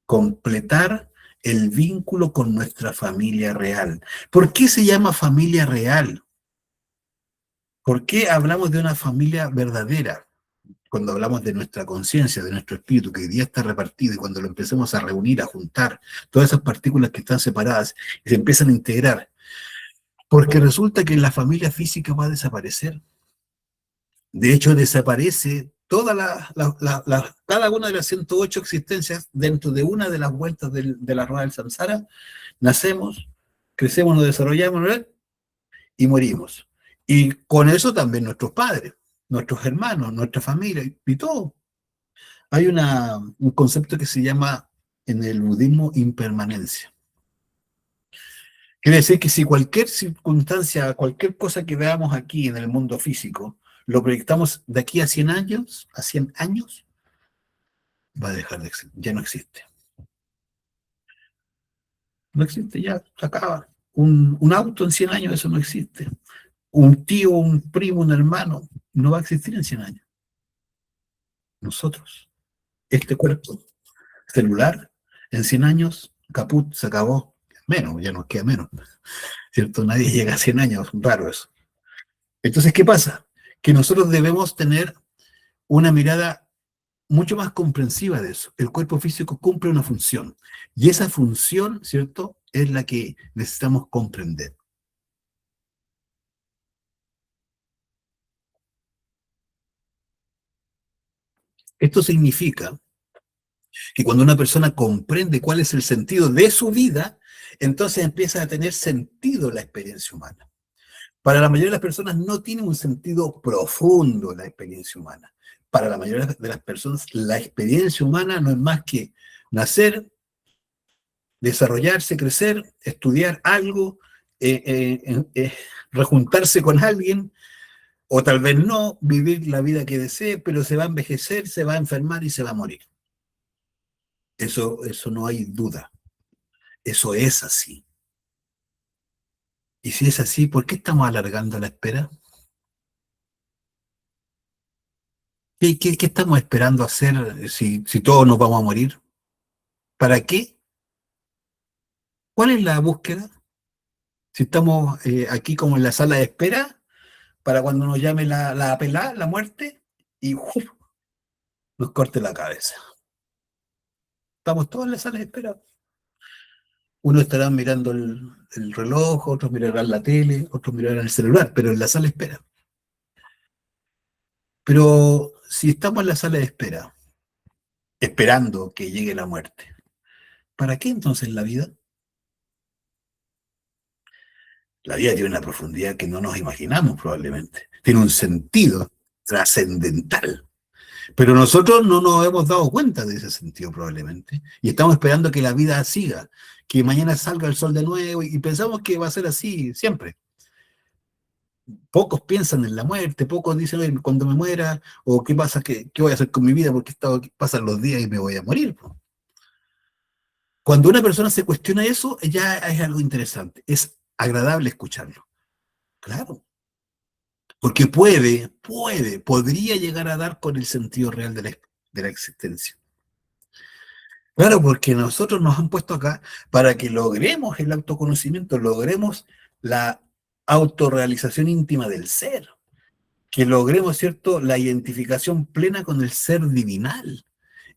completar el vínculo con nuestra familia real. ¿Por qué se llama familia real? ¿Por qué hablamos de una familia verdadera? Cuando hablamos de nuestra conciencia, de nuestro espíritu, que hoy día está repartido, y cuando lo empecemos a reunir, a juntar, todas esas partículas que están separadas y se empiezan a integrar, porque resulta que la familia física va a desaparecer. De hecho, desaparece cada una de las 108 existencias dentro de una de las vueltas de la rueda del samsara. Nacemos, crecemos, nos desarrollamos, ¿no?, y morimos. Y con eso también nuestros padres, nuestros hermanos, nuestra familia y todo. Hay un concepto que se llama en el budismo impermanencia. Quiere decir que si cualquier circunstancia, cualquier cosa que veamos aquí en el mundo físico, lo proyectamos de aquí a 100 años, va a dejar de existir, ya no existe. No existe, ya se acaba. Un auto en 100 años, eso no existe. Un tío, un primo, un hermano, no va a existir en 100 años. Nosotros, este cuerpo celular, en 100 años, caput, se acabó. Menos, ya nos queda menos, ¿cierto? Nadie llega a 100 años, raro eso. Entonces, ¿qué pasa? Que nosotros debemos tener una mirada mucho más comprensiva de eso. El cuerpo físico cumple una función, y esa función, ¿cierto?, es la que necesitamos comprender. Esto significa que cuando una persona comprende cuál es el sentido de su vida, entonces empieza a tener sentido la experiencia humana. Para la mayoría de las personas no tiene un sentido profundo la experiencia humana. Para la mayoría de las personas, la experiencia humana no es más que nacer, desarrollarse, crecer, estudiar algo, eh, eh, eh, rejuntarse con alguien, o tal vez no, vivir la vida que desee, pero se va a envejecer, se va a enfermar y se va a morir. Eso no hay duda. Eso es así. Y si es así, ¿por qué estamos alargando la espera? ¿Qué estamos esperando hacer si todos nos vamos a morir? ¿Para qué? ¿Cuál es la búsqueda? Si estamos aquí como en la sala de espera, para cuando nos llame la pelá, la muerte, y ¡uf! Nos corte la cabeza. Estamos todos en la sala de espera. Uno estará mirando el reloj, otros mirarán la tele, otros mirarán el celular, pero en la sala de espera. Pero si estamos en la sala de espera, esperando que llegue la muerte, ¿para qué entonces la vida? La vida tiene una profundidad que no nos imaginamos probablemente. Tiene un sentido trascendental. Pero nosotros no nos hemos dado cuenta de ese sentido probablemente. Y estamos esperando que la vida siga, que mañana salga el sol de nuevo y pensamos que va a ser así siempre. Pocos piensan en la muerte, pocos dicen, oye, cuando me muera, o qué pasa, qué voy a hacer con mi vida, porque pasan los días y me voy a morir. Cuando una persona se cuestiona eso, ya es algo interesante. Es agradable escucharlo. Claro, porque podría llegar a dar con el sentido real de la existencia. Claro, porque nosotros nos han puesto acá para que logremos el autoconocimiento, logremos la autorrealización íntima del ser, que logremos, ¿cierto?, la identificación plena con el ser divinal.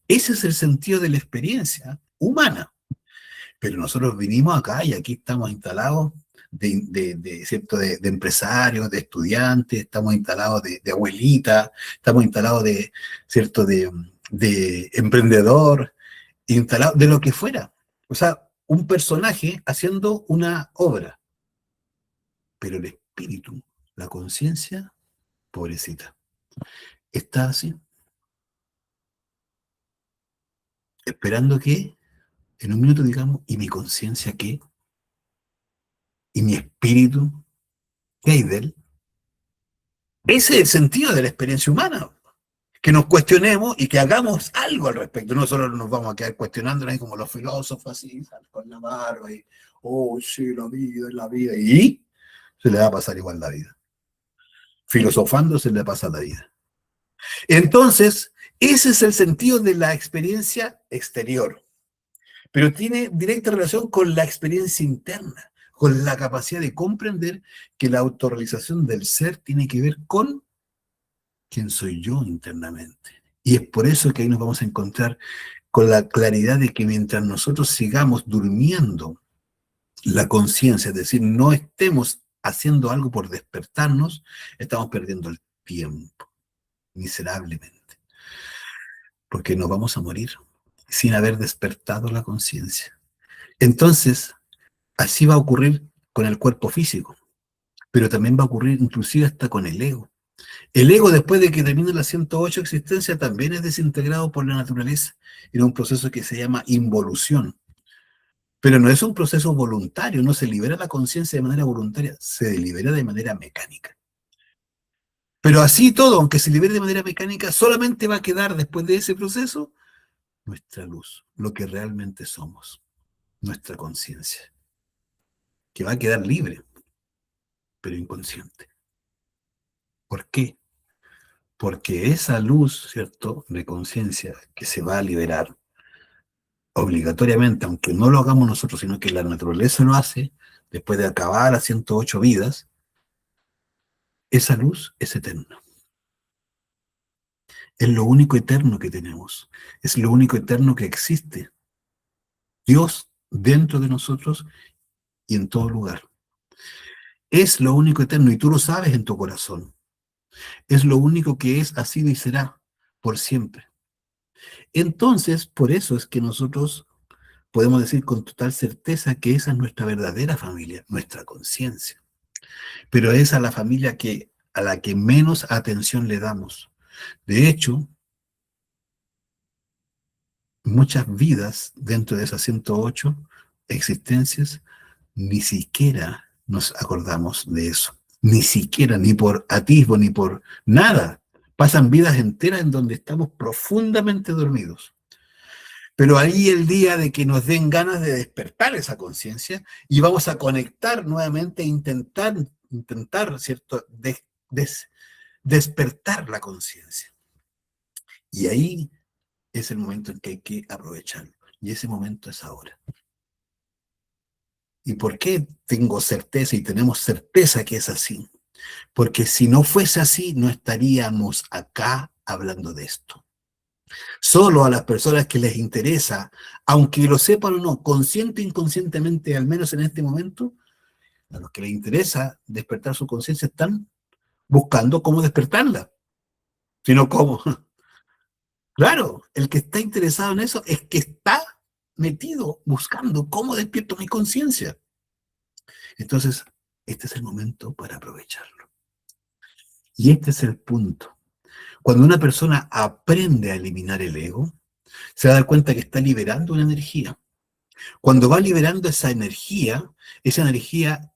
Ese es el sentido de la experiencia humana. Pero nosotros vinimos acá y aquí estamos instalados ¿cierto? De empresarios, de estudiantes, estamos instalados de abuelita, estamos instalados ¿cierto? De emprendedor, instalado de lo que fuera. O sea, un personaje haciendo una obra, pero el espíritu, la conciencia, pobrecita, está así, esperando que en un minuto digamos, ¿y mi conciencia qué? ¿Y mi espíritu? ¿Qué hay de él? Ese es el sentido de la experiencia humana. Que nos cuestionemos y que hagamos algo al respecto. No solo nos vamos a quedar cuestionándonos ahí como los filósofos, así, con la barba, y, oh, sí, la vida es la vida. Y se le va a pasar igual la vida. Filosofando se le pasa la vida. Entonces, ese es el sentido de la experiencia exterior, pero tiene directa relación con la experiencia interna, con la capacidad de comprender que la autorrealización del ser tiene que ver con quién soy yo internamente. Y es por eso que ahí nos vamos a encontrar con la claridad de que mientras nosotros sigamos durmiendo la conciencia, es decir, no estemos haciendo algo por despertarnos, estamos perdiendo el tiempo miserablemente, porque nos vamos a morir sin haber despertado la conciencia. Entonces, así va a ocurrir con el cuerpo físico, pero también va a ocurrir inclusive hasta con el ego. El ego, después de que termina la 108 existencia, también es desintegrado por la naturaleza en un proceso que se llama involución. Pero no es un proceso voluntario, no se libera la conciencia de manera voluntaria, se libera de manera mecánica. Pero así todo, aunque se libere de manera mecánica, solamente va a quedar después de ese proceso nuestra luz, lo que realmente somos, nuestra conciencia, que va a quedar libre, pero inconsciente. ¿Por qué? Porque esa luz, ¿cierto?, de conciencia que se va a liberar obligatoriamente, aunque no lo hagamos nosotros, sino que la naturaleza lo hace, después de acabar las 108 vidas, esa luz es eterna. Es lo único eterno que tenemos. Es lo único eterno que existe. Dios dentro de nosotros y en todo lugar. Es lo único eterno y tú lo sabes en tu corazón. Es lo único que es, ha sido y será por siempre. Entonces, por eso es que nosotros podemos decir con total certeza que esa es nuestra verdadera familia, nuestra conciencia. pero es a la familia a la que menos atención le damos. De hecho, muchas vidas dentro de esas 108 existencias, ni siquiera nos acordamos de eso. Ni siquiera, ni por atisbo, ni por nada. Pasan vidas enteras en donde estamos profundamente dormidos. Pero ahí el día de que nos den ganas de despertar esa conciencia y vamos a conectar nuevamente e intentar, ¿cierto? Despertar la conciencia. Y ahí es el momento en que hay que aprovecharlo. Y ese momento es ahora. ¿Y por qué tengo certeza y tenemos certeza que es así? Porque si no fuese así, no estaríamos acá hablando de esto. Solo a las personas que les interesa, aunque lo sepan o no, consciente o inconscientemente, al menos en este momento, a los que les interesa despertar su conciencia están buscando cómo despertarla, sino cómo. Claro, el que está interesado en eso es que está metido buscando cómo despierto mi conciencia. Entonces, este es el momento para aprovecharlo. Y este es el punto. Cuando una persona aprende a eliminar el ego, se va a dar cuenta que está liberando una energía. Cuando va liberando esa energía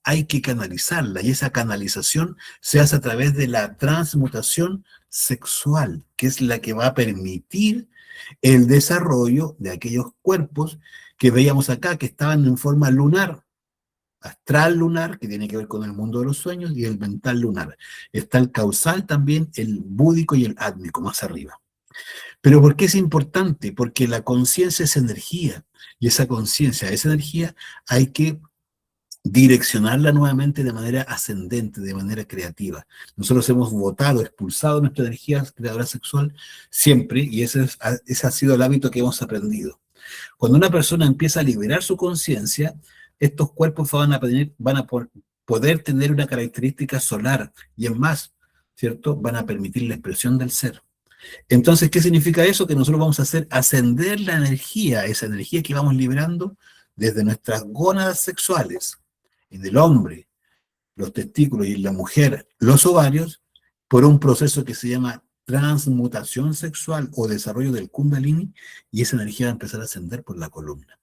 hay que canalizarla y esa canalización se hace a través de la transmutación sexual, que es la que va a permitir el desarrollo de aquellos cuerpos que veíamos acá, que estaban en forma lunar, astral lunar, que tiene que ver con el mundo de los sueños, y el mental lunar. Está el causal también, el búdico y el átmico, más arriba. Pero ¿por qué es importante? Porque la conciencia es energía, y esa conciencia, esa energía, hay que direccionarla nuevamente de manera ascendente, de manera creativa. Nosotros hemos votado, expulsado nuestra energía creadora sexual siempre, y ese ha sido el hábito que hemos aprendido. Cuando una persona empieza a liberar su conciencia, estos cuerpos van a poder tener una característica solar, y es más, ¿cierto? Van a permitir la expresión del ser. Entonces, ¿qué significa eso? Que nosotros vamos a hacer ascender la energía, esa energía que vamos liberando desde nuestras gónadas sexuales, en el hombre, los testículos, y en la mujer, los ovarios, por un proceso que se llama transmutación sexual o desarrollo del kundalini, y esa energía va a empezar a ascender por la columna.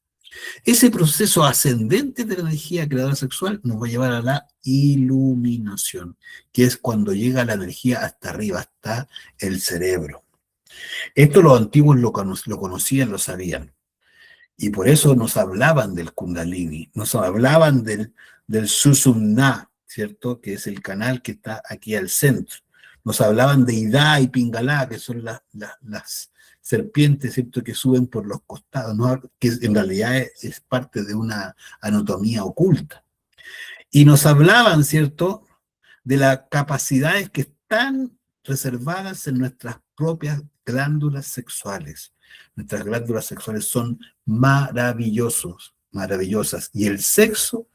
Ese proceso ascendente de la energía creadora sexual nos va a llevar a la iluminación, que es cuando llega la energía hasta arriba, hasta el cerebro. Esto los antiguos lo conocían, lo sabían. Y por eso nos hablaban del Kundalini, nos hablaban del Sushumna, ¿cierto? Que es el canal que está aquí al centro. Nos hablaban de Ida y Pingala, que son las serpientes, ¿cierto? Que suben por los costados, ¿no? Que en realidad es parte de una anatomía oculta. Y nos hablaban, ¿cierto? De las capacidades que están reservadas en nuestras propias glándulas sexuales. Nuestras glándulas sexuales son maravillosas. Y el sexo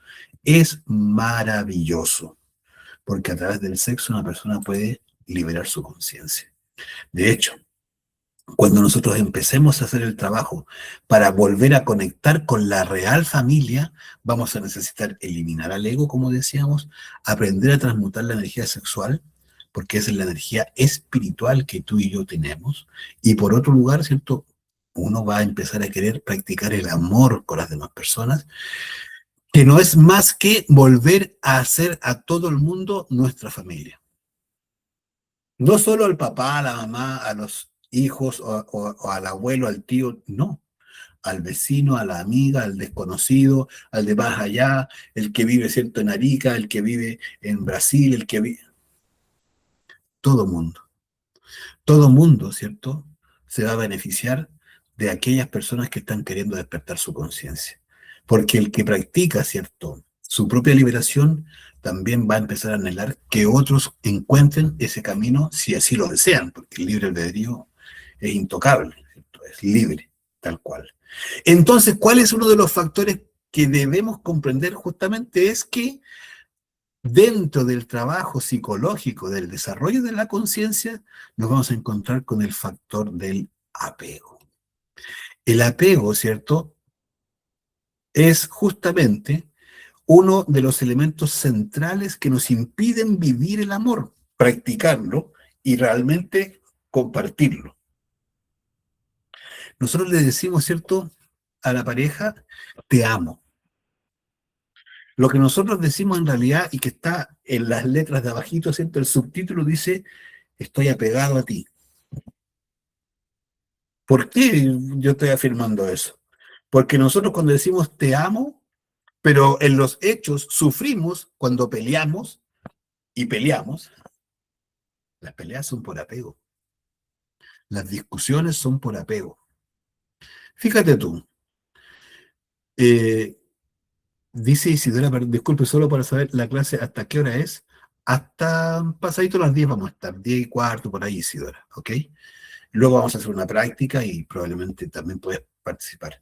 es maravilloso, porque a través del sexo una persona puede liberar su conciencia. De hecho, cuando nosotros empecemos a hacer el trabajo para volver a conectar con la real familia, vamos a necesitar eliminar al ego, como decíamos, aprender a transmutar la energía sexual, porque esa es la energía espiritual que tú y yo tenemos. Y por otro lugar, ¿cierto? Uno va a empezar a querer practicar el amor con las demás personas, que no es más que volver a hacer a todo el mundo nuestra familia. No solo al papá, a la mamá, a los hijos o al abuelo, al tío, no. Al vecino, a la amiga, al desconocido, al de más allá, el que vive, ¿cierto?, en Arica, el que vive en Brasil, el que vive... Todo mundo. Todo mundo, ¿cierto?, se va a beneficiar de aquellas personas que están queriendo despertar su conciencia. Porque el que practica, ¿cierto?, su propia liberación, también va a empezar a anhelar que otros encuentren ese camino si así lo desean, porque el libre albedrío es intocable, ¿cierto?, es libre, tal cual. Entonces, ¿cuál es uno de los factores que debemos comprender? Justamente es que dentro del trabajo psicológico, del desarrollo de la conciencia, nos vamos a encontrar con el factor del apego. El apego, ¿cierto?, es justamente uno de los elementos centrales que nos impiden vivir el amor, practicarlo y realmente compartirlo. Nosotros le decimos, ¿cierto?, a la pareja, te amo. Lo que nosotros decimos en realidad, y que está en las letras de abajito, ¿cierto?, el subtítulo dice, estoy apegado a ti. ¿Por qué yo estoy afirmando eso? Porque nosotros cuando decimos te amo, pero en los hechos sufrimos cuando peleamos, y peleamos, las peleas son por apego, las discusiones son por apego. Fíjate tú, eh, dice Isidora, disculpe, solo para saber la clase hasta qué hora es, hasta pasadito las 10 vamos a estar, 10:15 por ahí, Isidora, ¿ok? Luego vamos a hacer una práctica y probablemente también puedes participar.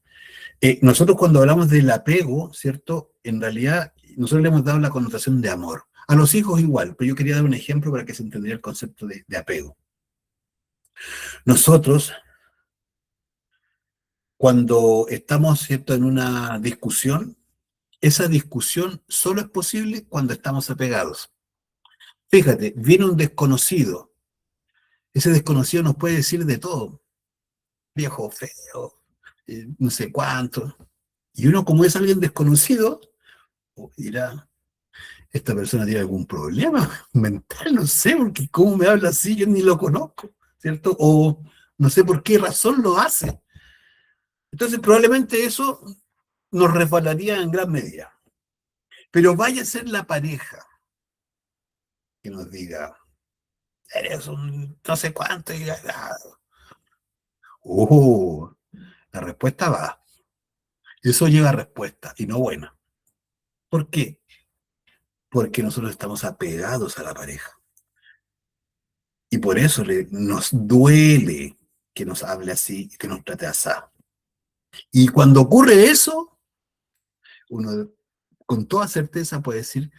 Nosotros cuando hablamos del apego, ¿cierto? En realidad, nosotros le hemos dado la connotación de amor. A los hijos igual, pero yo quería dar un ejemplo para que se entendiera el concepto de apego. Nosotros, cuando estamos, ¿cierto?, en una discusión, esa discusión solo es posible cuando estamos apegados. Fíjate, viene un desconocido. Ese desconocido nos puede decir de todo. Viejo feo, no sé cuánto. Y uno, como es alguien desconocido, dirá, esta persona tiene algún problema mental, no sé, porque cómo me habla así, yo ni lo conozco, ¿cierto? O no sé por qué razón lo hace. Entonces, probablemente eso nos resbalaría en gran medida. Pero vaya a ser la pareja que nos diga, eres un no sé cuánto, y la respuesta va. Eso lleva respuesta, y no buena. ¿Por qué? Porque nosotros estamos apegados a la pareja. Y por eso nos duele que nos hable así, que nos trate así. Y cuando ocurre eso, uno con toda certeza puede decir,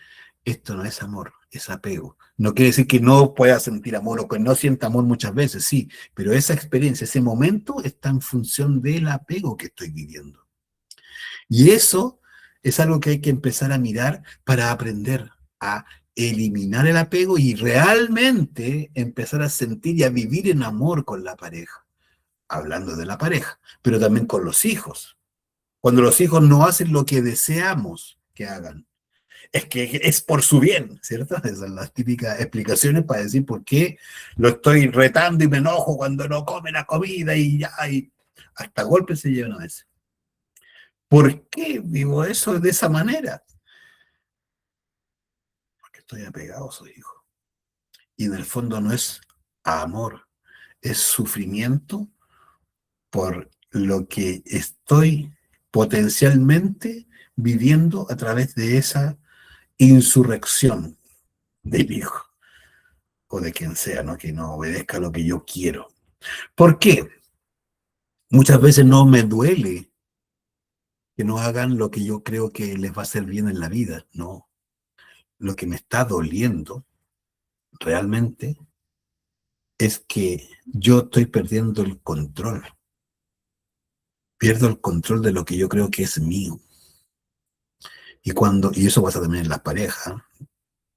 esto no es amor, es apego. No quiere decir que no pueda sentir amor o que no sienta amor muchas veces, sí, pero esa experiencia, ese momento está en función del apego que estoy viviendo. Y eso es algo que hay que empezar a mirar para aprender a eliminar el apego y realmente empezar a sentir y a vivir en amor con la pareja. Hablando de la pareja, pero también con los hijos. Cuando los hijos no hacen lo que deseamos que hagan, es que es por su bien, ¿cierto? Esas son las típicas explicaciones para decir por qué lo estoy retando y me enojo cuando no come la comida y ya, y hasta golpes se llevan a veces. ¿Por qué vivo eso de esa manera? Porque estoy apegado a su hijo. Y en el fondo no es amor, es sufrimiento por lo que estoy potencialmente viviendo a través de esa insurrección del hijo o de quien sea, ¿no?, que no obedezca lo que yo quiero. ¿Por qué? Muchas veces no me duele que no hagan lo que yo creo que les va a hacer bien en la vida, no. Lo que me está doliendo realmente es que yo estoy perdiendo el control. Pierdo el control de lo que yo creo que es mío. Y eso pasa también en las parejas.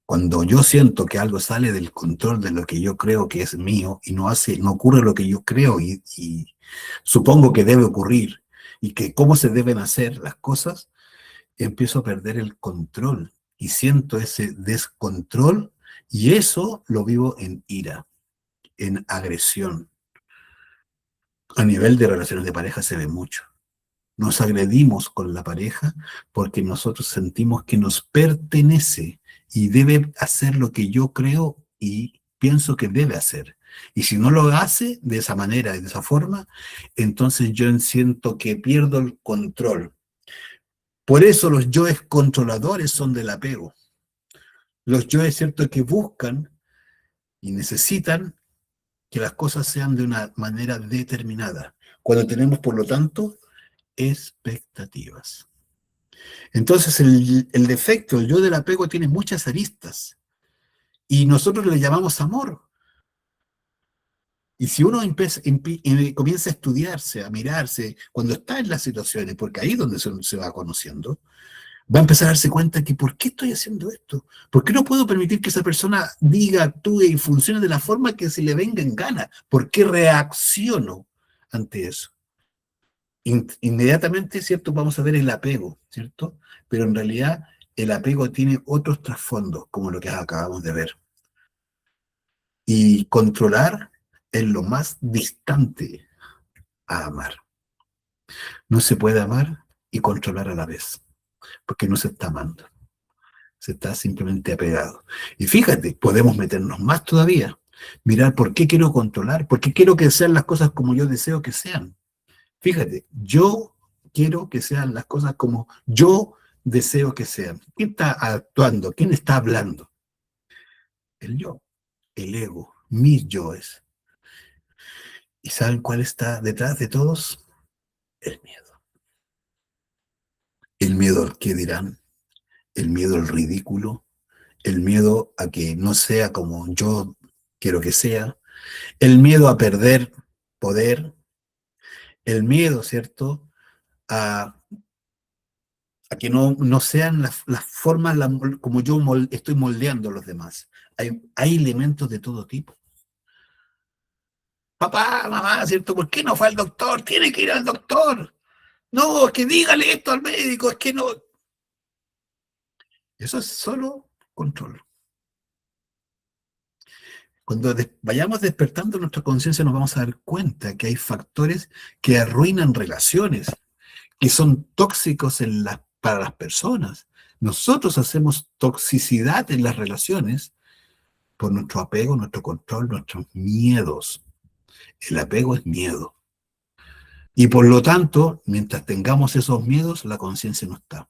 Cuando yo siento que algo sale del control de lo que yo creo que es mío y no ocurre lo que yo creo y supongo que debe ocurrir y que cómo se deben hacer las cosas, empiezo a perder el control y siento ese descontrol y eso lo vivo en ira, en agresión. A nivel de relaciones de pareja se ve mucho. Nos agredimos con la pareja porque nosotros sentimos que nos pertenece y debe hacer lo que yo creo y pienso que debe hacer. Y si no lo hace de esa manera y de esa forma, entonces yo siento que pierdo el control. Por eso los yoes controladores son del apego. Los yoes, cierto, que buscan y necesitan que las cosas sean de una manera determinada. Cuando tenemos, por lo tanto, expectativas. Entonces el defecto, el yo del apego tiene muchas aristas y nosotros le llamamos amor. Y si uno comienza a estudiarse, a mirarse, cuando está en las situaciones, porque ahí es donde se va conociendo, Va a empezar a darse cuenta que ¿por qué estoy haciendo esto? ¿Por qué no puedo permitir que esa persona diga, actúe y funcione de la forma que se le venga en gana? ¿Por qué reacciono ante eso? Inmediatamente, ¿cierto? Vamos a ver el apego, ¿cierto? Pero en realidad el apego tiene otros trasfondos, como lo que acabamos de ver. Y controlar es lo más distante a amar. No se puede amar y controlar a la vez, porque no se está amando, se está simplemente apegado. Y fíjate, podemos meternos más todavía, mirar por qué quiero controlar, por qué quiero que sean las cosas como yo deseo que sean. Fíjate, yo quiero que sean las cosas como yo deseo que sean. ¿Quién está actuando? ¿Quién está hablando? El yo, el ego, mis yoes. ¿Y saben cuál está detrás de todos? El miedo. El miedo al qué dirán, el miedo al ridículo, el miedo a que no sea como yo quiero que sea, el miedo a perder poder, el miedo, ¿cierto? A que no sean las formas como yo estoy moldeando a los demás. Hay elementos de todo tipo. Papá, mamá, ¿cierto? ¿Por qué no fue al doctor? Tiene que ir al doctor. No, es que dígale esto al médico, es que no. Eso es solo control. Cuando vayamos despertando nuestra conciencia nos vamos a dar cuenta que hay factores que arruinan relaciones, que son tóxicos para las personas. Nosotros hacemos toxicidad en las relaciones por nuestro apego, nuestro control, nuestros miedos. El apego es miedo. Y por lo tanto, mientras tengamos esos miedos, la conciencia no está.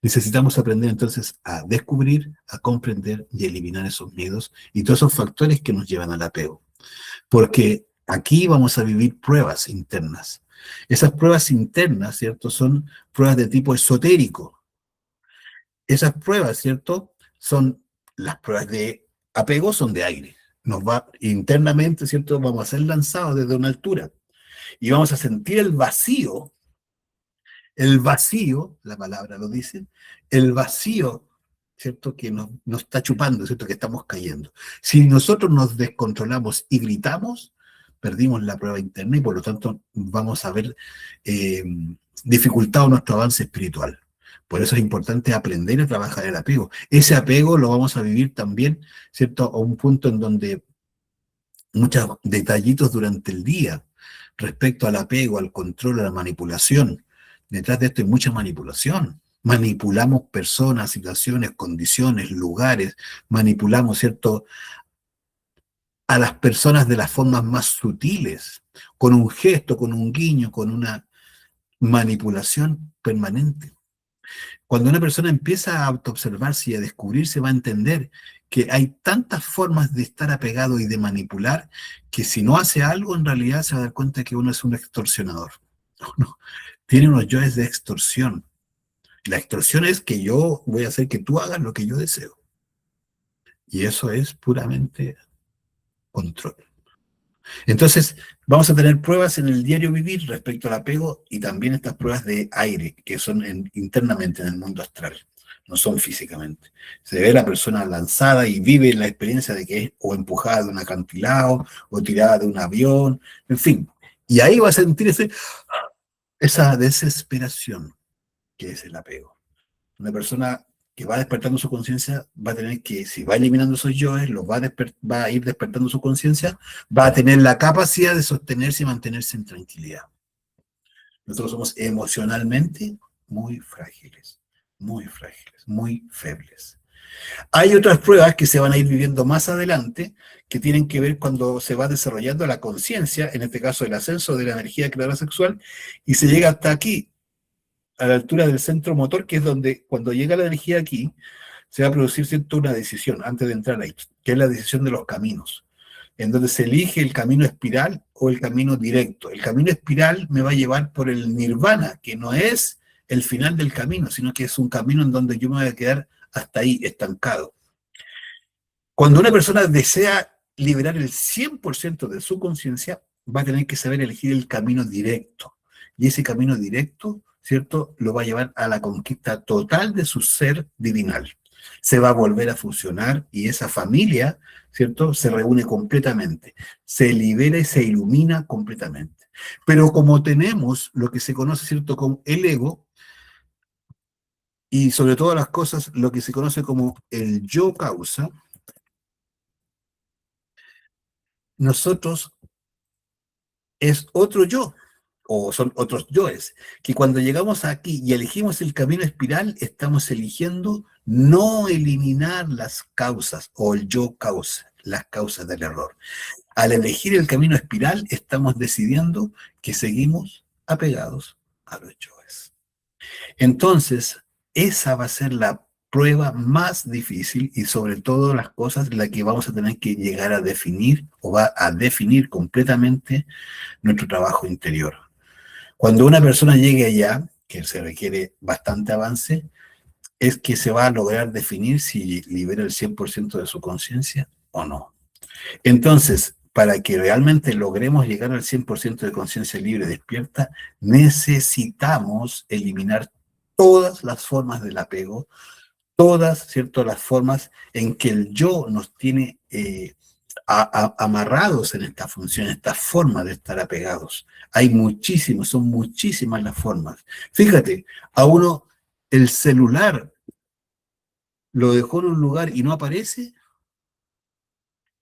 Necesitamos aprender entonces a descubrir, a comprender y eliminar esos miedos y todos esos factores que nos llevan al apego. Porque aquí vamos a vivir pruebas internas. Esas pruebas internas, ¿cierto? Son pruebas de tipo esotérico. Esas pruebas, ¿cierto? Son las pruebas de apego, son de aire. Nos va internamente, ¿cierto? Vamos a ser lanzados desde una altura y vamos a sentir el vacío, la palabra lo dice, el vacío, ¿cierto? Que nos está chupando, ¿cierto? Que estamos cayendo. Si nosotros nos descontrolamos y gritamos, perdimos la prueba interna y por lo tanto vamos a ver dificultado nuestro avance espiritual. Por eso es importante aprender a trabajar el apego. Ese apego lo vamos a vivir también, ¿cierto? A un punto en donde muchos detallitos durante el día respecto al apego, al control, a la manipulación. Detrás de esto hay mucha manipulación. Manipulamos personas, situaciones, condiciones, lugares, manipulamos, ¿cierto?, a las personas de las formas más sutiles, con un gesto, con un guiño, con una manipulación permanente. Cuando una persona empieza a autoobservarse y a descubrirse, va a entender que hay tantas formas de estar apegado y de manipular que si no hace algo, en realidad se va a dar cuenta que uno es un extorsionador. Uno tiene unos yoes de extorsión. La extorsión es que yo voy a hacer que tú hagas lo que yo deseo. Y eso es puramente control. Entonces, vamos a tener pruebas en el diario vivir respecto al apego y también estas pruebas de aire, que son internamente en el mundo astral, no son físicamente. Se ve la persona lanzada y vive la experiencia de que es o empujada de un acantilado o tirada de un avión, en fin. Y ahí va a sentir esa desesperación que es el apego. Una persona que va despertando su conciencia va a tener que, si va eliminando esos yoes, va a ir despertando su conciencia, va a tener la capacidad de sostenerse y mantenerse en tranquilidad. Nosotros somos emocionalmente muy frágiles, muy febles. Hay otras pruebas que se van a ir viviendo más adelante que tienen que ver cuando se va desarrollando la conciencia, en este caso el ascenso de la energía creadora sexual, y se llega hasta aquí, a la altura del centro motor, que es donde cuando llega la energía aquí, se va a producir ¿cierto? Una decisión antes de entrar ahí, que es la decisión de los caminos, en donde se elige el camino espiral o el camino directo. El camino espiral me va a llevar por el nirvana, que no es el final del camino, sino que es un camino en donde yo me voy a quedar hasta ahí, estancado. Cuando una persona desea liberar el 100% de su conciencia, va a tener que saber elegir el camino directo, y ese camino directo, ¿cierto?, lo va a llevar a la conquista total de su ser divinal. Se va a volver a fusionar y esa familia, ¿cierto?, se reúne completamente, se libera y se ilumina completamente. Pero como tenemos lo que se conoce, ¿cierto?, como el ego, y sobre todas las cosas, lo que se conoce como el yo causa, nosotros es otro yo, o son otros yoes, que cuando llegamos aquí y elegimos el camino espiral, estamos eligiendo no eliminar las causas o el yo causa, las causas del error. Al elegir el camino espiral, estamos decidiendo que seguimos apegados a los yoes. Entonces, esa va a ser la prueba más difícil y sobre todo las cosas la que vamos a tener que llegar a definir o va a definir completamente nuestro trabajo interior. Cuando una persona llegue allá, que se requiere bastante avance, es que se va a lograr definir si libera el 100% de su conciencia o no. Entonces, para que realmente logremos llegar al 100% de conciencia libre despierta, necesitamos eliminar todas las formas del apego, todas, ¿cierto?, las formas en que el yo nos tiene amarrados en esta función, esta forma de estar apegados. Hay muchísimos, son muchísimas las formas. Fíjate, a uno el celular lo dejó en un lugar y no aparece,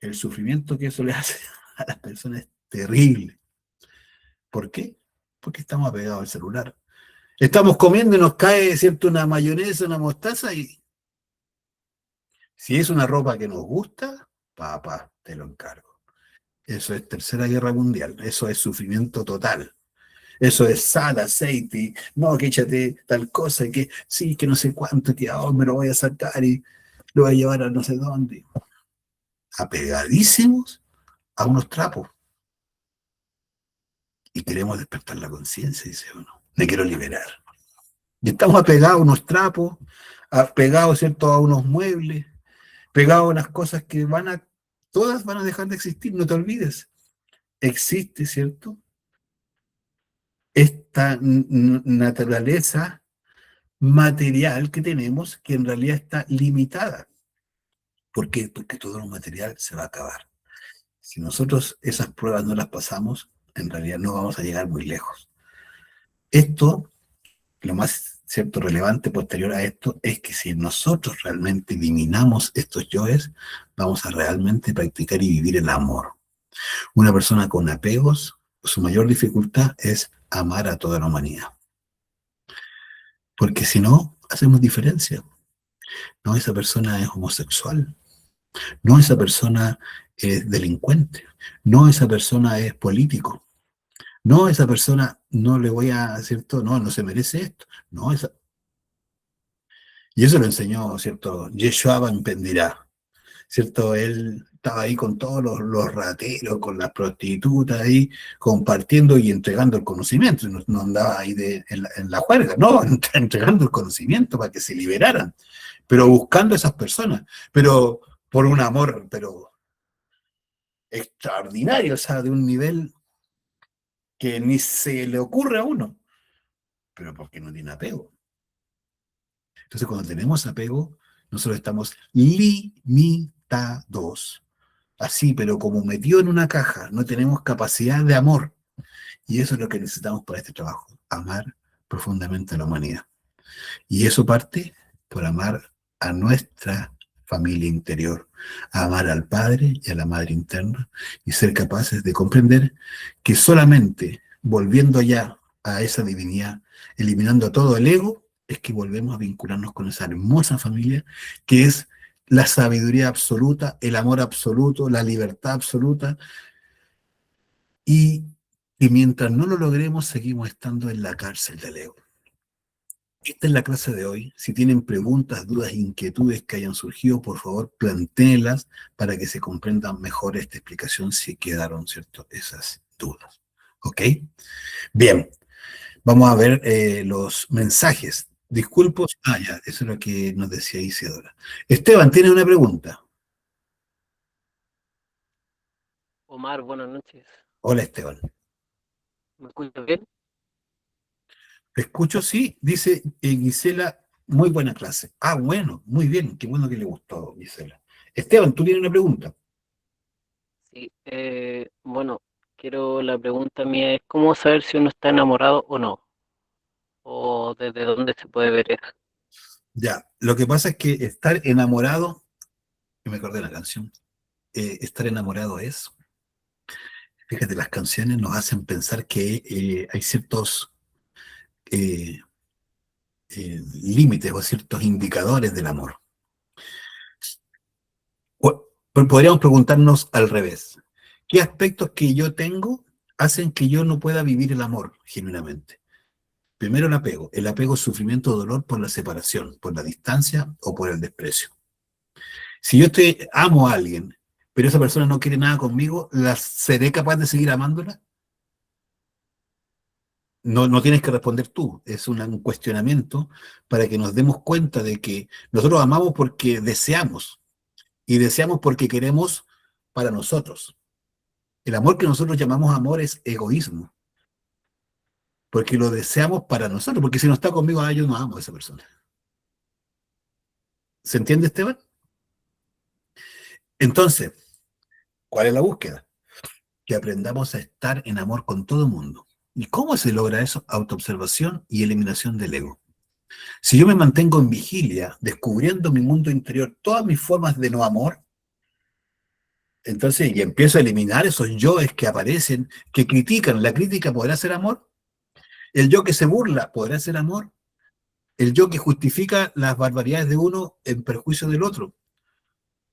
el sufrimiento que eso le hace a las personas es terrible. ¿Por qué? Porque estamos apegados al celular. Estamos comiendo y nos cae, ¿cierto?, una mayonesa, una mostaza y si es una ropa que nos gusta, papá, te lo encargo. Eso es Tercera Guerra Mundial, eso es sufrimiento total. Eso es sal, aceite, no, que échate tal cosa, que sí, que no sé cuánto, que ahora me lo voy a sacar y lo voy a llevar a no sé dónde. Apegadísimos a unos trapos. Y queremos despertar la conciencia, dice uno. Me quiero liberar. Y estamos apegados a unos trapos, apegados, ¿cierto?, a unos muebles, pegados a unas cosas que todas van a dejar de existir, no te olvides. Existe, ¿cierto?, esta naturaleza material que tenemos que en realidad está limitada. ¿Por qué? Porque todo lo material se va a acabar. Si nosotros esas pruebas no las pasamos, en realidad no vamos a llegar muy lejos. Esto, lo más cierto relevante posterior a esto, es que si nosotros realmente eliminamos estos yoes, vamos a realmente practicar y vivir el amor. Una persona con apegos, su mayor dificultad es amar a toda la humanidad. Porque si no, hacemos diferencia. No, esa persona es homosexual. No, esa persona es delincuente. No, esa persona es político. No, esa persona no le voy a, ¿cierto? No, no se merece esto. No, esa... Y eso lo enseñó, ¿cierto?, Yeshua Ben Pendirá, ¿cierto? Él estaba ahí con todos los rateros, con las prostitutas ahí, compartiendo y entregando el conocimiento. No, no andaba ahí en la juerga, no, entregando el conocimiento para que se liberaran, pero buscando a esas personas, pero por un amor, pero extraordinario, o sea, de un nivel que ni se le ocurre a uno, pero porque no tiene apego. Entonces, cuando tenemos apego, nosotros estamos limitados. Así, pero como metido en una caja, no tenemos capacidad de amor. Y eso es lo que necesitamos para este trabajo, amar profundamente a la humanidad. Y eso parte por amar a nuestra familia interior, a amar al Padre y a la Madre interna y ser capaces de comprender que solamente volviendo ya a esa divinidad, eliminando todo el ego, es que volvemos a vincularnos con esa hermosa familia que es la sabiduría absoluta, el amor absoluto, la libertad absoluta y que mientras no lo logremos seguimos estando en la cárcel del ego. Esta es la clase de hoy. Si tienen preguntas, dudas, inquietudes que hayan surgido, por favor, plantéenlas para que se comprendan mejor esta explicación si quedaron, ¿cierto?, esas dudas. ¿Ok? Bien, vamos a ver los mensajes. Disculpos. Ah, ya, eso es lo que nos decía Isidora. Esteban, ¿tiene una pregunta? Omar, buenas noches. Hola, Esteban. ¿Me escuchas bien? Te escucho, sí, dice Gisela, muy buena clase. Ah, bueno, muy bien, qué bueno que le gustó, Gisela. Esteban, tú tienes una pregunta. Sí, bueno, la pregunta mía es cómo saber si uno está enamorado o no, o desde dónde se puede ver eso. Ya, lo que pasa es que estar enamorado, que me acordé de la canción, estar enamorado es, fíjate, las canciones nos hacen pensar que hay ciertos eh, límites o ciertos indicadores del amor. Pero podríamos preguntarnos al revés. ¿Qué aspectos que yo tengo hacen que yo no pueda vivir el amor genuinamente? Primero el apego. El apego es sufrimiento o dolor por la separación, por la distancia o por el desprecio. Si yo amo a alguien, pero esa persona no quiere nada conmigo, ¿seré capaz de seguir amándola? No, no tienes que responder tú, es un cuestionamiento para que nos demos cuenta de que nosotros amamos porque deseamos y deseamos porque queremos para nosotros. El amor que nosotros llamamos amor es egoísmo, porque lo deseamos para nosotros, porque si no está conmigo, yo no amo a esa persona. ¿Se entiende, Esteban? Entonces, ¿cuál es la búsqueda? Que aprendamos a estar en amor con todo el mundo. ¿Y cómo se logra eso? Autoobservación y eliminación del ego. Si yo me mantengo en vigilia, descubriendo mi mundo interior, todas mis formas de no amor, entonces, y empiezo a eliminar esos yoes que aparecen, que critican. ¿La crítica podrá ser amor? ¿El yo que se burla podrá ser amor? ¿El yo que justifica las barbaridades de uno en perjuicio del otro?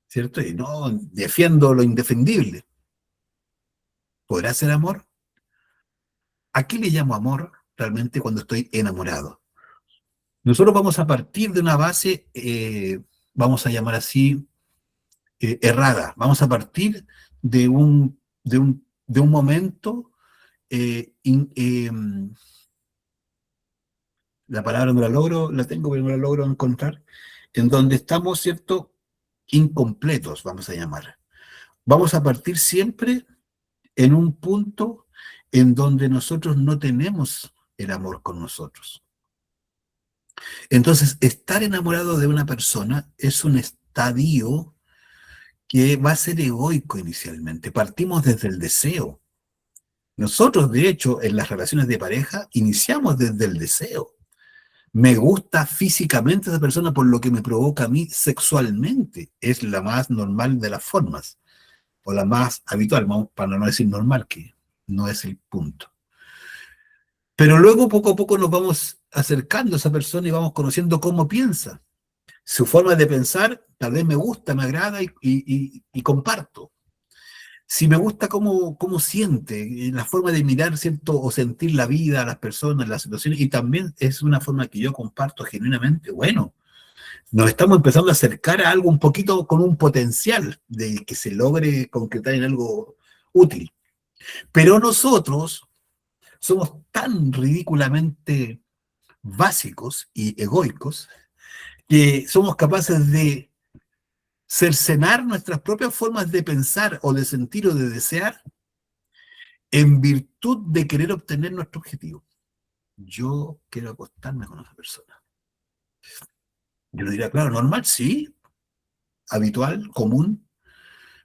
¿Cierto? Y no defiendo lo indefendible. ¿Podrá ser amor? ¿A qué le llamo amor realmente cuando estoy enamorado? Nosotros vamos a partir de una base, vamos a llamar así, errada. Vamos a partir de un momento, la palabra no la logro, la tengo, pero no la logro encontrar, en donde estamos, ¿cierto? Incompletos, vamos a llamar. Vamos a partir siempre en un punto en donde nosotros no tenemos el amor con nosotros. Entonces, estar enamorado de una persona es un estadio que va a ser egoico inicialmente. Partimos desde el deseo. Nosotros, de hecho, en las relaciones de pareja, iniciamos desde el deseo. Me gusta físicamente esa persona por lo que me provoca a mí sexualmente. Es la más normal de las formas, o la más habitual, para no decir normal, que no es el punto. Pero luego, poco a poco, nos vamos acercando a esa persona y vamos conociendo cómo piensa. Su forma de pensar tal vez me gusta, me agrada y comparto. Si me gusta cómo siente, la forma de mirar, ¿cierto? O sentir la vida, las personas, las situaciones, y también es una forma que yo comparto genuinamente, bueno, nos estamos empezando a acercar a algo un poquito con un potencial de que se logre concretar en algo útil. Pero nosotros somos tan ridículamente básicos y egoicos que somos capaces de cercenar nuestras propias formas de pensar o de sentir o de desear en virtud de querer obtener nuestro objetivo. Yo quiero acostarme con esa persona. Yo le diría, claro, normal, sí, habitual, común.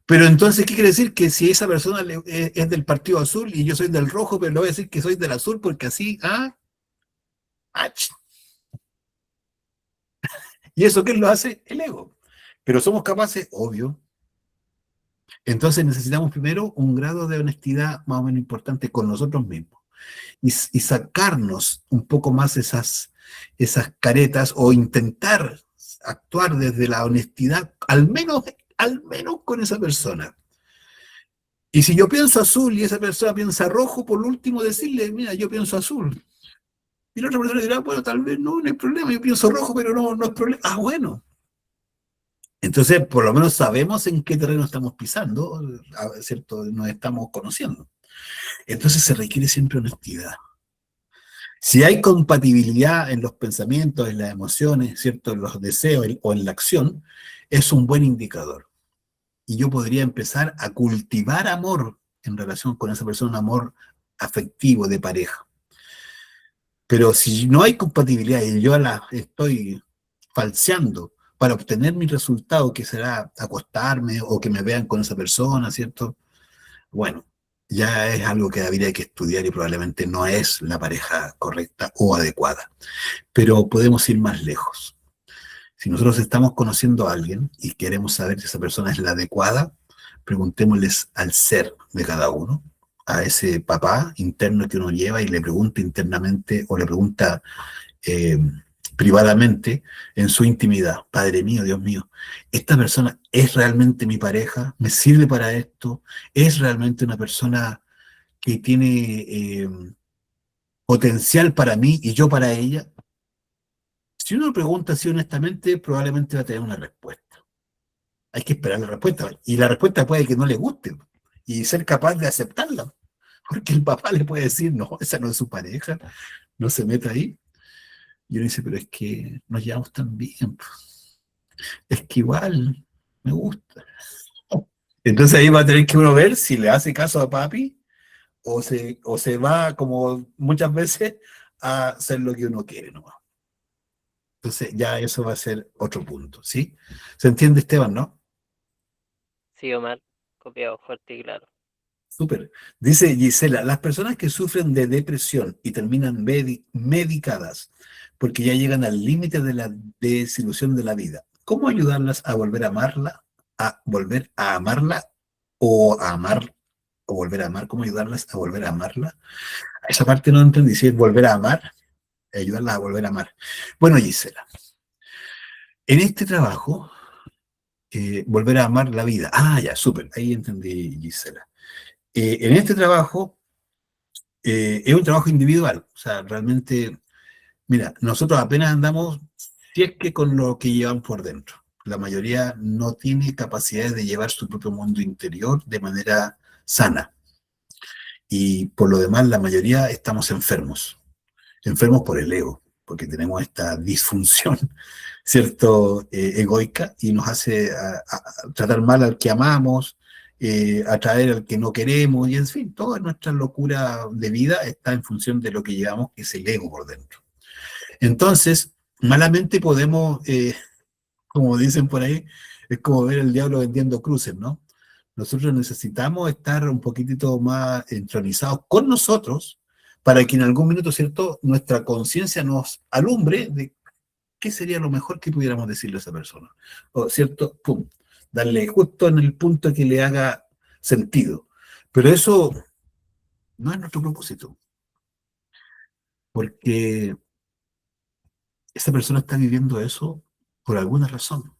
Pero entonces, ¿qué quiere decir? Que si esa persona es del partido azul y yo soy del rojo, pero le voy a decir que soy del azul porque así, ach. ¿Y eso qué lo hace? El ego. Pero somos capaces, obvio. Entonces necesitamos primero un grado de honestidad más o menos importante con nosotros mismos y sacarnos un poco más esas caretas o intentar actuar desde la honestidad, al menos con esa persona. Y si yo pienso azul y esa persona piensa rojo, por último decirle, mira, yo pienso azul. Y la otra persona dirá, bueno, tal vez no, no hay problema, yo pienso rojo, pero no, no es problema. Ah, bueno. Entonces, por lo menos sabemos en qué terreno estamos pisando, ¿cierto? Nos estamos conociendo. Entonces se requiere siempre honestidad. Si hay compatibilidad en los pensamientos, en las emociones, ¿cierto? En los deseos o en la acción, es un buen indicador. Y yo podría empezar a cultivar amor en relación con esa persona, un amor afectivo de pareja. Pero si no hay compatibilidad y yo la estoy falseando para obtener mi resultado, que será acostarme o que me vean con esa persona, ¿cierto? Bueno, ya es algo que habría que estudiar y probablemente no es la pareja correcta o adecuada. Pero podemos ir más lejos. Si nosotros estamos conociendo a alguien y queremos saber si esa persona es la adecuada, preguntémosles al ser de cada uno, a ese papá interno que uno lleva y le pregunta internamente o le pregunta eh, privadamente en su intimidad: Padre mío, Dios mío, ¿esta persona es realmente mi pareja? ¿Me sirve para esto? ¿Es realmente una persona que tiene potencial para mí y yo para ella? Si uno pregunta así honestamente, probablemente va a tener una respuesta. Hay que esperar la respuesta. Y la respuesta puede que no le guste y ser capaz de aceptarla. Porque el papá le puede decir: no, esa no es su pareja, no se meta ahí. Y uno dice: pero es que nos llevamos tan bien, es que igual me gusta. Entonces ahí va a tener que uno ver si le hace caso a papi o se va, como muchas veces, a hacer lo que uno quiere nomás. Entonces ya eso va a ser otro punto, ¿sí? ¿Se entiende, Esteban, no? Sí, Omar, copiado fuerte y claro. Súper. Dice Gisela: las personas que sufren de depresión y terminan medicadas porque ya llegan al límite de la desilusión de la vida, ¿cómo ayudarlas a volver a amarla? A volver a amarla o a amar o volver a amar. ¿Cómo ayudarlas a volver a amarla? Esa parte no entendí, si es volver a amar, ayudarlas a volver a amar. Bueno, Gisela, en este trabajo, volver a amar la vida. Ah, ya, súper, ahí entendí, Gisela. En este trabajo es un trabajo individual, o sea, realmente, mira, nosotros apenas andamos, si es que con lo que llevan por dentro. La mayoría no tiene capacidades de llevar su propio mundo interior de manera sana. Y por lo demás, la mayoría estamos enfermos, enfermos por el ego, porque tenemos esta disfunción, ¿cierto? Egoica, y nos hace tratar mal al que amamos, atraer al que no queremos, y en fin, toda nuestra locura de vida está en función de lo que llevamos, que es el ego por dentro. Entonces, malamente podemos, como dicen por ahí, es como ver el diablo vendiendo cruces, ¿no? Nosotros necesitamos estar un poquitito más entronizados con nosotros para que en algún minuto, ¿cierto?, nuestra conciencia nos alumbre de qué sería lo mejor que pudiéramos decirle a esa persona. O, ¿cierto? Pum, darle justo en el punto que le haga sentido. Pero eso no es nuestro propósito, porque esa persona está viviendo eso por alguna razón.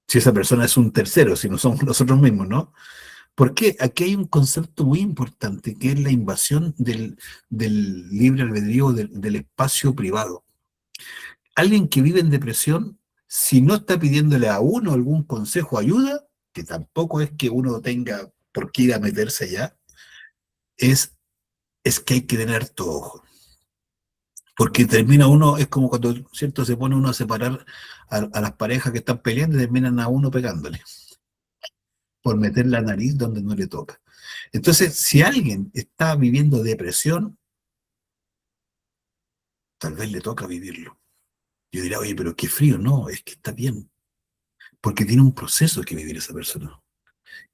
Si esa persona es un tercero, si no somos nosotros mismos, ¿no? Porque aquí hay un concepto muy importante, que es la invasión del libre albedrío, del espacio privado. Alguien que vive en depresión, si no está pidiéndole a uno algún consejo o ayuda, que tampoco es que uno tenga por qué ir a meterse allá, es, es que hay que tener todo ojo. Porque termina uno, es como cuando, ¿cierto?, se pone uno a separar a las parejas que están peleando y terminan a uno pegándole por meter la nariz donde no le toca. Entonces, si alguien está viviendo depresión, tal vez le toca vivirlo. Yo diría: oye, pero qué frío. No, es que está bien, porque tiene un proceso que vivir esa persona.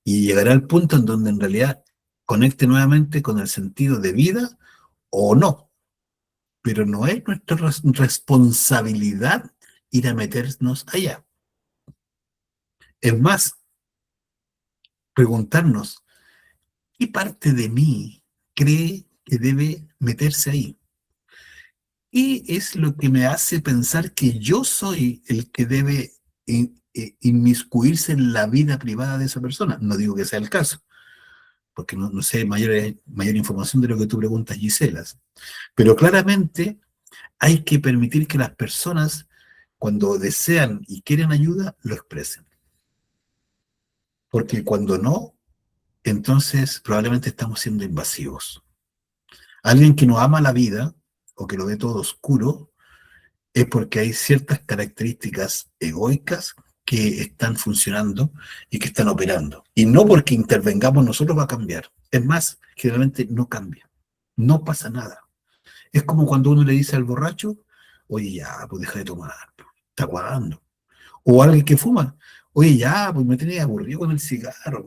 Y llegará al punto en donde en realidad conecte nuevamente con el sentido de vida o no. Pero no es nuestra responsabilidad ir a meternos allá. Es más, preguntarnos: ¿qué parte de mí cree que debe meterse ahí? Y es lo que me hace pensar que yo soy el que debe inmiscuirse en la vida privada de esa persona. No digo que sea el caso, porque no sé mayor información de lo que tú preguntas, Gisela. Pero claramente hay que permitir que las personas, cuando desean y quieren ayuda, lo expresen. Porque cuando no, entonces probablemente estamos siendo invasivos. Alguien que no ama la vida o que lo ve todo oscuro, es porque hay ciertas características egoicas que están funcionando y que están operando. Y no porque intervengamos nosotros va a cambiar. Es más, generalmente no cambia. No pasa nada. Es como cuando uno le dice al borracho, oye, ya, pues deja de tomar, ¿está aguando? O alguien que fuma, oye, ya, pues me tenía aburrido con el cigarro.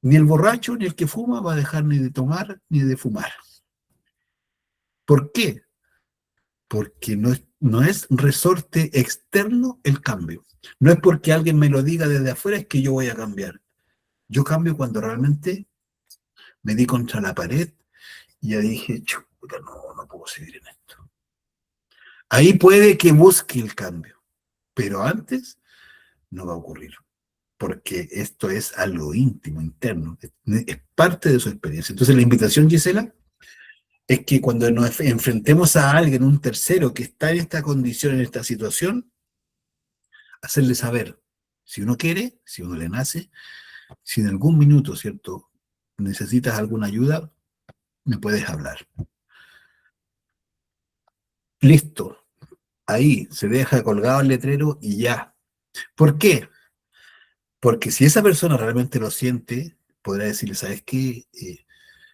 Ni el borracho ni el que fuma va a dejar ni de tomar ni de fumar. ¿Por qué? Porque no es resorte externo el cambio. No es porque alguien me lo diga desde afuera es que yo voy a cambiar. Yo cambio cuando realmente me di contra la pared y ya dije, chuta, no puedo seguir en esto. Ahí puede que busque el cambio, pero antes no va a ocurrir, porque esto es algo íntimo, interno, es parte de su experiencia. Entonces la invitación, Gisela, es que cuando nos enfrentemos a alguien, un tercero que está en esta condición, en esta situación, hacerle saber, si uno quiere, si uno le nace, si en algún minuto, ¿cierto?, necesitas alguna ayuda, me puedes hablar. Listo, ahí se deja colgado el letrero y ya. ¿Por qué? Porque si esa persona realmente lo siente, podrá decirle, ¿sabes qué?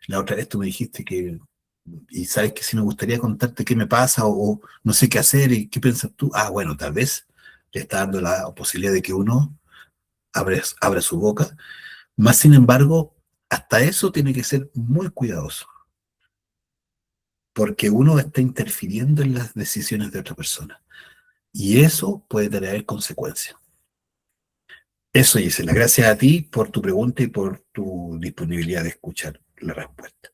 La otra vez tú me dijiste que, y sabes que si me gustaría contarte qué me pasa o no sé qué hacer y qué piensas tú. Ah, bueno, tal vez le está dando la posibilidad de que uno abra su boca. Más sin embargo, hasta eso tiene que ser muy cuidadoso, porque uno está interfiriendo en las decisiones de otra persona y eso puede traer consecuencias. Eso, Gisela, gracias a ti por tu pregunta y por tu disponibilidad de escuchar la respuesta.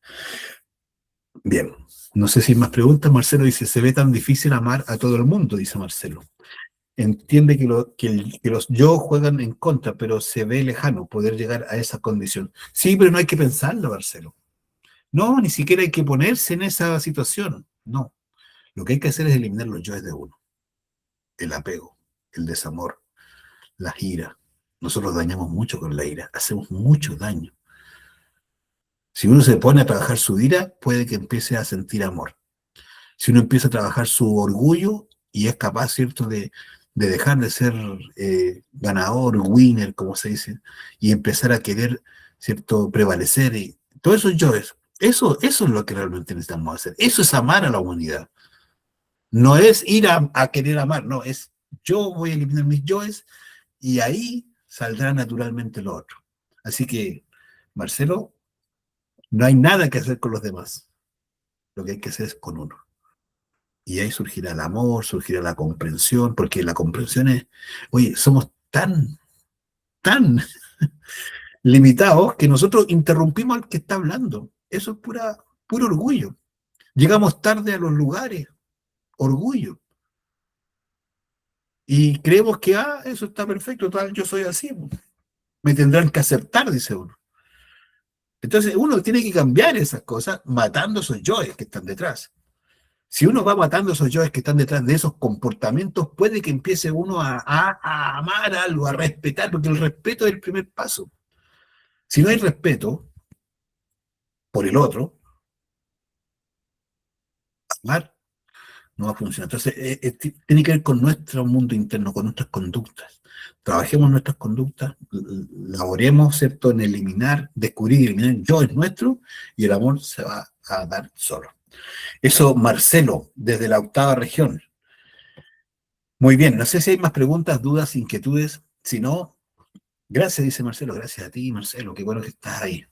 Bien, no sé si hay más preguntas. Marcelo dice, se ve tan difícil amar a todo el mundo, dice Marcelo. Entiende que los yo juegan en contra, pero se ve lejano poder llegar a esa condición. Sí, pero no hay que pensarlo, Marcelo. No, ni siquiera hay que ponerse en esa situación. No, lo que hay que hacer es eliminar los yoes de uno. El apego, el desamor, la ira. Nosotros dañamos mucho con la ira, hacemos mucho daño. Si uno se pone a trabajar su ira, puede que empiece a sentir amor. Si uno empieza a trabajar su orgullo y es capaz, ¿cierto?, de dejar de ser ganador, winner, como se dice, y empezar a querer, ¿cierto?, prevalecer. Y todos esos yoes, eso es lo que realmente necesitamos hacer. Eso es amar a la humanidad. No es ir a querer amar, no, es yo voy a eliminar mis yoes y ahí saldrá naturalmente lo otro. Así que, Marcelo, no hay nada que hacer con los demás. Lo que hay que hacer es con uno. Y ahí surgirá el amor, surgirá la comprensión, porque la comprensión es, oye, somos tan limitados que nosotros interrumpimos al que está hablando. Eso es puro orgullo. Llegamos tarde a los lugares, orgullo. Y creemos que, eso está perfecto, tal, yo soy así. Me tendrán que aceptar, dice uno. Entonces uno tiene que cambiar esas cosas matando esos yoes que están detrás. Si uno va matando esos yoes que están detrás de esos comportamientos, puede que empiece uno a amar algo, a respetar, porque el respeto es el primer paso. Si no hay respeto por el otro, amar no va a funcionar. Entonces, tiene que ver con nuestro mundo interno, con nuestras conductas. Trabajemos nuestras conductas, laboremos, ¿cierto?, en eliminar, descubrir y eliminar el yo es nuestro, y el amor se va a dar solo. Eso, Marcelo, desde la 8ª región. Muy bien, no sé si hay más preguntas, dudas, inquietudes. Si no, gracias, dice Marcelo, gracias a ti, Marcelo, qué bueno que estás ahí.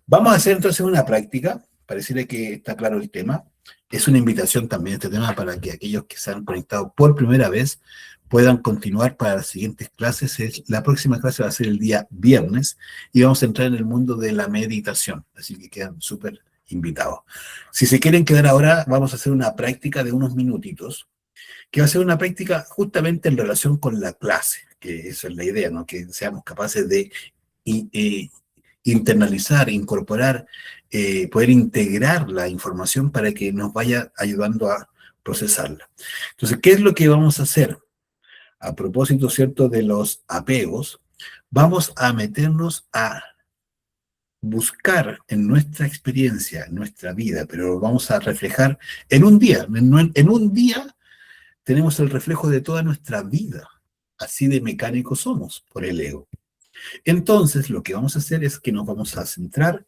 Vamos a hacer entonces una práctica, pareciera que está claro el tema. Es una invitación también este tema para que aquellos que se han conectado por primera vez puedan continuar para las siguientes clases. La próxima clase va a ser el día viernes y vamos a entrar en el mundo de la meditación, así que quedan súper invitados. Si se quieren quedar ahora, vamos a hacer una práctica de unos minutitos, que va a ser una práctica justamente en relación con la clase, que esa es la idea, ¿no? Que seamos capaces de internalizar, incorporar, poder integrar la información para que nos vaya ayudando a procesarla. Entonces, ¿qué es lo que vamos a hacer? A propósito, ¿cierto?, de los apegos, vamos a meternos a buscar en nuestra experiencia, en nuestra vida, pero lo vamos a reflejar en un día. En un día tenemos el reflejo de toda nuestra vida. Así de mecánicos somos por el ego. Entonces, lo que vamos a hacer es que nos vamos a centrar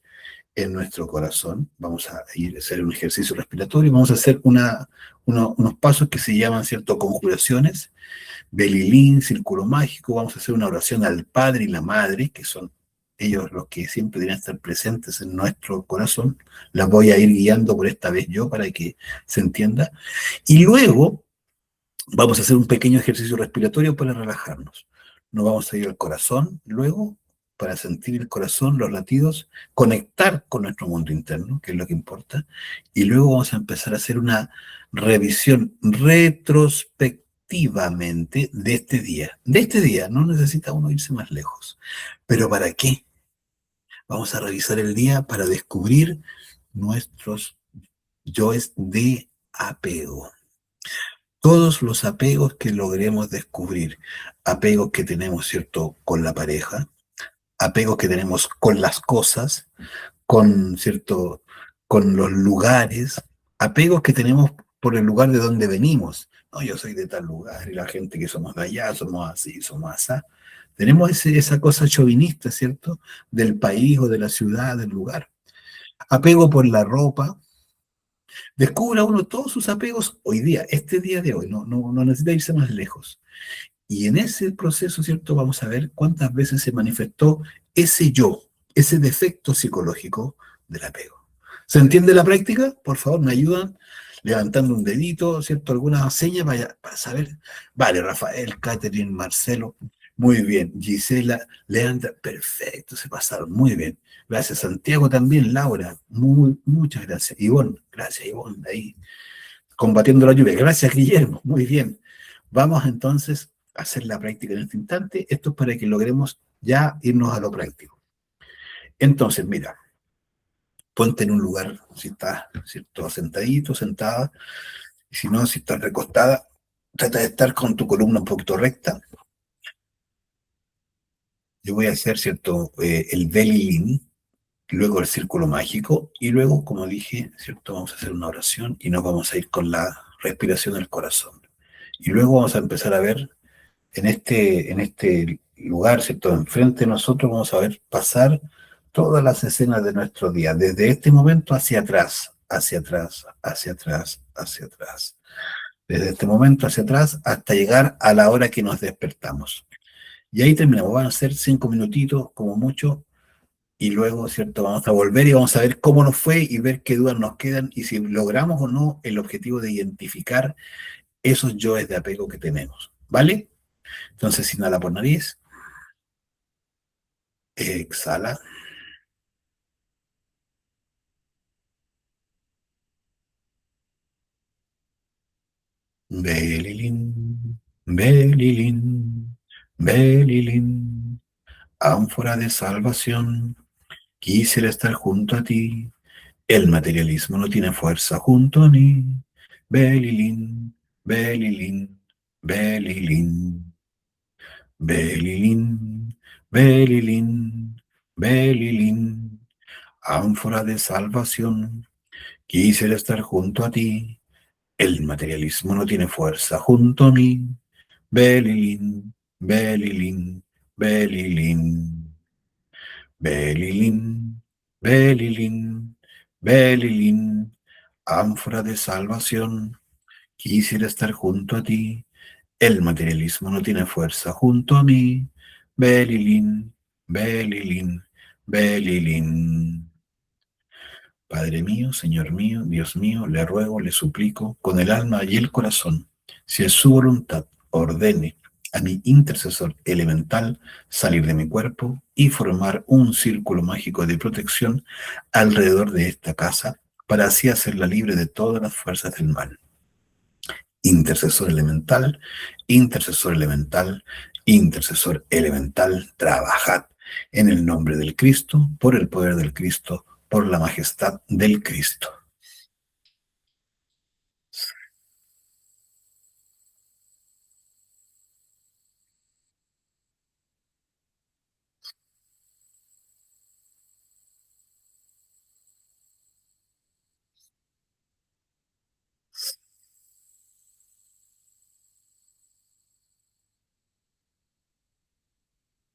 en nuestro corazón. Vamos a ir a hacer un ejercicio respiratorio. Vamos a hacer unos pasos que se llaman, ¿cierto?, conjuraciones. Belilín, círculo mágico. Vamos a hacer una oración al Padre y la Madre, que son ellos los que siempre deberían estar presentes en nuestro corazón. Las voy a ir guiando por esta vez yo para que se entienda. Y luego vamos a hacer un pequeño ejercicio respiratorio para relajarnos. Nos vamos a ir al corazón luego para sentir el corazón, los latidos, conectar con nuestro mundo interno, que es lo que importa, y luego vamos a empezar a hacer una revisión retrospectivamente de este día. De este día, no necesita uno irse más lejos. ¿Pero para qué? Vamos a revisar el día para descubrir nuestros yoes de apego. Todos los apegos que logremos descubrir, apegos que tenemos, ¿cierto?, con la pareja, apegos que tenemos con las cosas, con, ¿cierto?, con los lugares, apegos que tenemos por el lugar de donde venimos. No, yo soy de tal lugar y la gente que somos de allá, somos así, somos así. Tenemos esa cosa chauvinista, ¿cierto?, del país o de la ciudad, del lugar. Apego por la ropa. Descubra uno todos sus apegos hoy día, este día de hoy, no necesita irse más lejos. Y en ese proceso, ¿cierto? Vamos a ver cuántas veces se manifestó ese yo, ese defecto psicológico del apego. ¿Se entiende la práctica? Por favor, me ayudan levantando un dedito, ¿cierto? Alguna seña para saber. Vale, Rafael, Catherine, Marcelo, muy bien. Gisela, Leandra, perfecto, se pasaron, muy bien. Gracias, Santiago también, Laura, muchas gracias. Ivonne, gracias, Ivonne, ahí combatiendo la lluvia. Gracias, Guillermo, muy bien. Vamos entonces a hacer la práctica en este instante. Esto es para que logremos ya irnos a lo práctico. Entonces, mira, ponte en un lugar, si estás, ¿cierto?, sentadito, sentada, y si no, si estás recostada, trata de estar con tu columna un poquito recta. Yo voy a hacer, ¿cierto?, el belly lean, luego el círculo mágico, y luego, como dije, ¿cierto?, vamos a hacer una oración y nos vamos a ir con la respiración del corazón. Y luego vamos a empezar a ver en este lugar, ¿cierto? Enfrente de nosotros vamos a ver pasar todas las escenas de nuestro día, desde este momento hacia atrás, hacia atrás, hacia atrás, hacia atrás. Desde este momento hacia atrás hasta llegar a la hora que nos despertamos. Y ahí terminamos. Van a ser 5 minutitos como mucho. Y luego, ¿cierto? Vamos a volver y vamos a ver cómo nos fue y ver qué dudas nos quedan y si logramos o no el objetivo de identificar esos yoes de apego que tenemos. ¿Vale? Entonces, inhala por nariz, exhala. Belilín, belilín, belilín. Ánfora de salvación, quisiera estar junto a ti. El materialismo no tiene fuerza junto a mí. Belilín, belilín, belilín, belilín, belilín, belilín. Ánfora de salvación, quisiera estar junto a ti. El materialismo no tiene fuerza junto a mí. Belilín, belilín, belilín, belilín, belilín, belilín. Ánfora de salvación, quisiera estar junto a ti. El materialismo no tiene fuerza junto a mí. Belilín, belilín, belilín. Padre mío, Señor mío, Dios mío, le ruego, le suplico, con el alma y el corazón, si es su voluntad, ordene a mi intercesor elemental salir de mi cuerpo y formar un círculo mágico de protección alrededor de esta casa, para así hacerla libre de todas las fuerzas del mal. Intercesor elemental, intercesor elemental, intercesor elemental, trabajad en el nombre del Cristo, por el poder del Cristo, por la majestad del Cristo.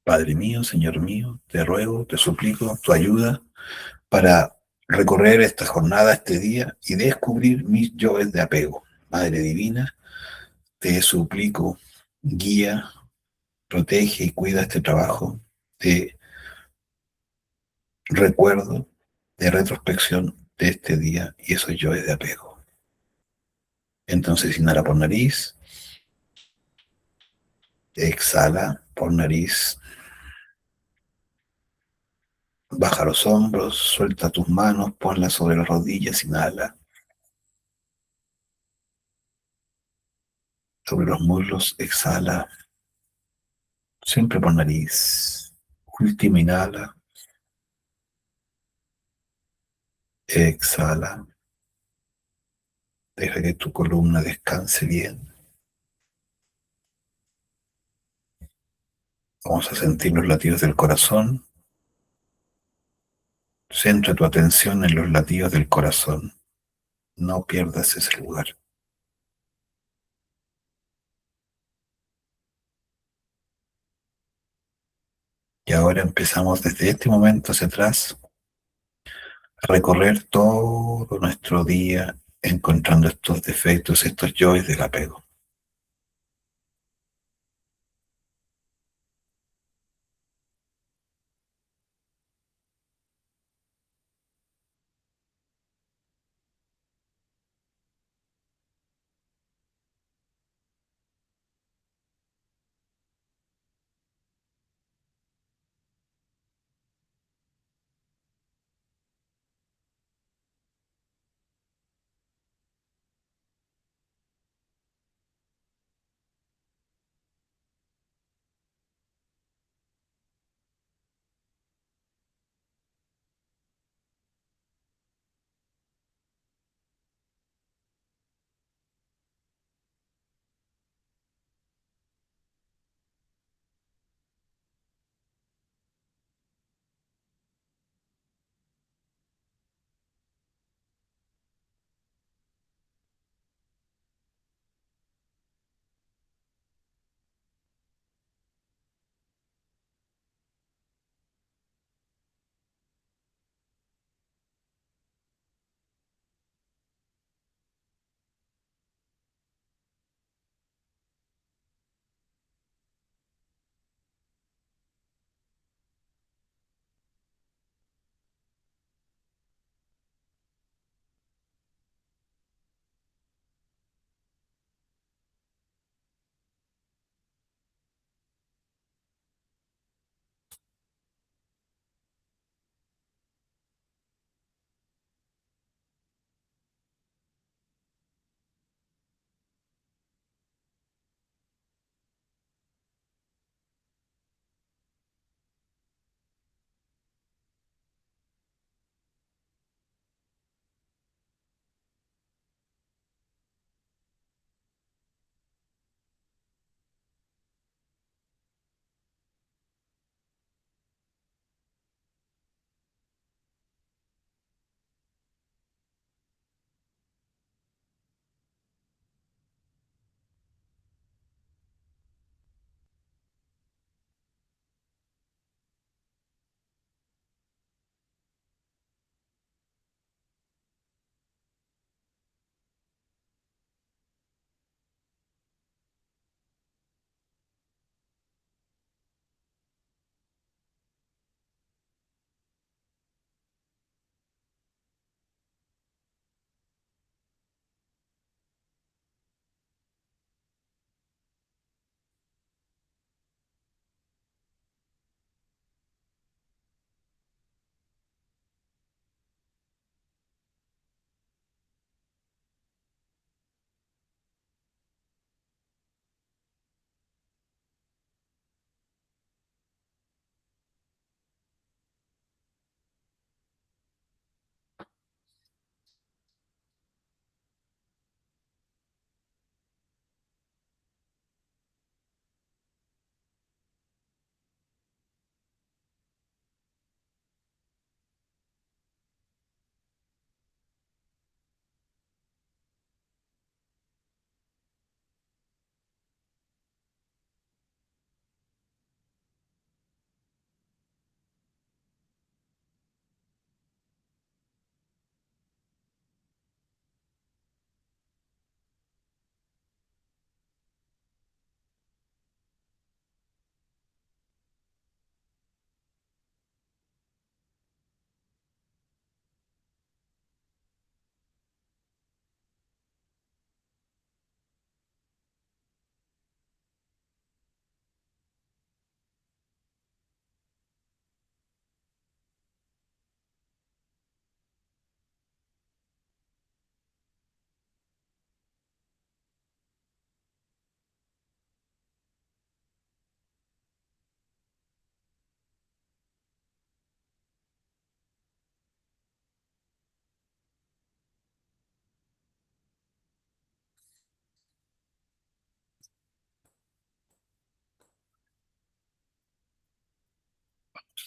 Padre mío, Señor mío, te ruego, te suplico tu ayuda para recorrer esta jornada, este día y descubrir mis yoes de apego. Madre Divina, te suplico, guía, protege y cuida este trabajo de recuerdo, de retrospección de este día y esos yoes de apego. Entonces inhala por nariz, exhala por nariz, baja los hombros, suelta tus manos, ponlas sobre las rodillas, inhala, sobre los muslos, exhala, siempre por nariz. Última inhala, exhala, deja que tu columna descanse bien. Vamos a sentir los latidos del corazón. Centra tu atención en los latidos del corazón. No pierdas ese lugar. Y ahora empezamos desde este momento hacia atrás a recorrer todo nuestro día encontrando estos defectos, estos yoes del apego.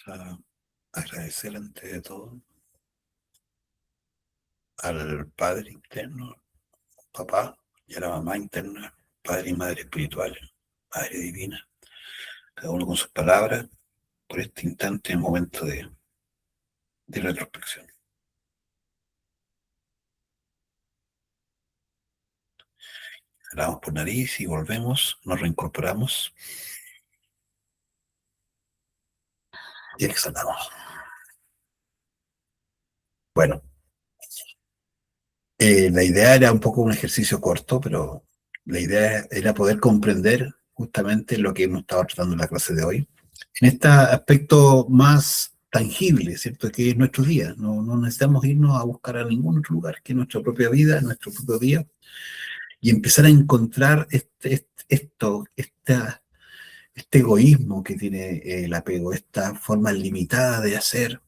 A agradecer ante de todo al Padre interno, papá, y a la mamá interna, Padre y Madre espirituales, Madre divina, cada uno con sus palabras, por este instante, momento de retrospección. Inhalamos por nariz y volvemos, nos reincorporamos y exhalamos. Bueno, la idea era un poco un ejercicio corto, pero la idea era poder comprender justamente lo que hemos estado tratando en la clase de hoy. En este aspecto más tangible, ¿cierto? Que es nuestro día. No necesitamos irnos a buscar a ningún otro lugar que nuestra propia vida, nuestro propio día, y empezar a encontrar este egoísmo que tiene el apego, esta forma limitada de hacer,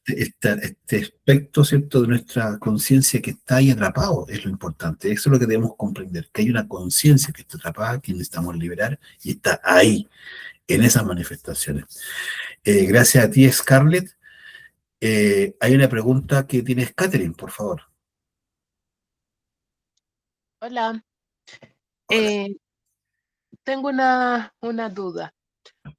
este aspecto, ¿cierto?, de nuestra conciencia que está ahí atrapado, es lo importante. Eso es lo que debemos comprender, que hay una conciencia que está atrapada, que necesitamos liberar, y está ahí, en esas manifestaciones. Gracias a ti, Scarlett. Hay una pregunta que tienes, Catherine, por favor. Hola, Hola. tengo una duda.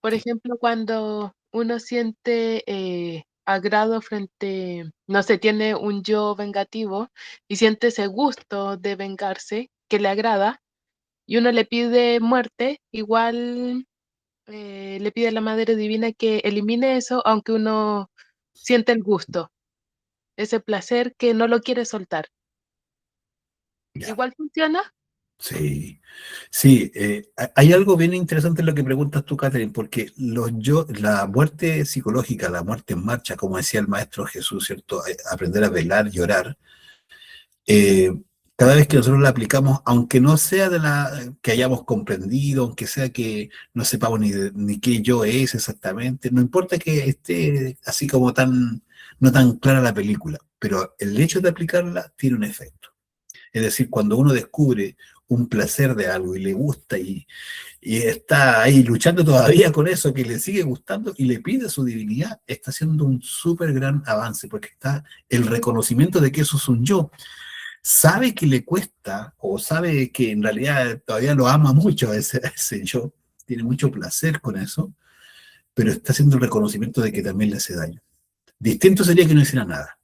Por ejemplo, cuando uno siente agrado frente, no sé, tiene un yo vengativo y siente ese gusto de vengarse que le agrada y uno le pide muerte, igual le pide a la Madre Divina que elimine eso, aunque uno siente el gusto, ese placer que no lo quiere soltar. Ya. ¿Igual funciona? Sí, sí, hay algo bien interesante en lo que preguntas tú, Catherine, porque la muerte psicológica, la muerte en marcha, como decía el Maestro Jesús, ¿cierto? Aprender a velar, llorar, eh, cada vez que nosotros la aplicamos, aunque no sea de la que hayamos comprendido, aunque sea que no sepamos ni qué yo es exactamente, no importa que esté así como no tan clara la película, pero el hecho de aplicarla tiene un efecto. Es decir, cuando uno descubre un placer de algo y le gusta y está ahí luchando todavía con eso, que le sigue gustando y le pide a su divinidad, está haciendo un súper gran avance, porque está el reconocimiento de que eso es un yo. Sabe que le cuesta, o sabe que en realidad todavía lo ama mucho a ese yo, tiene mucho placer con eso, pero está haciendo el reconocimiento de que también le hace daño. Distinto sería que no hiciera nada.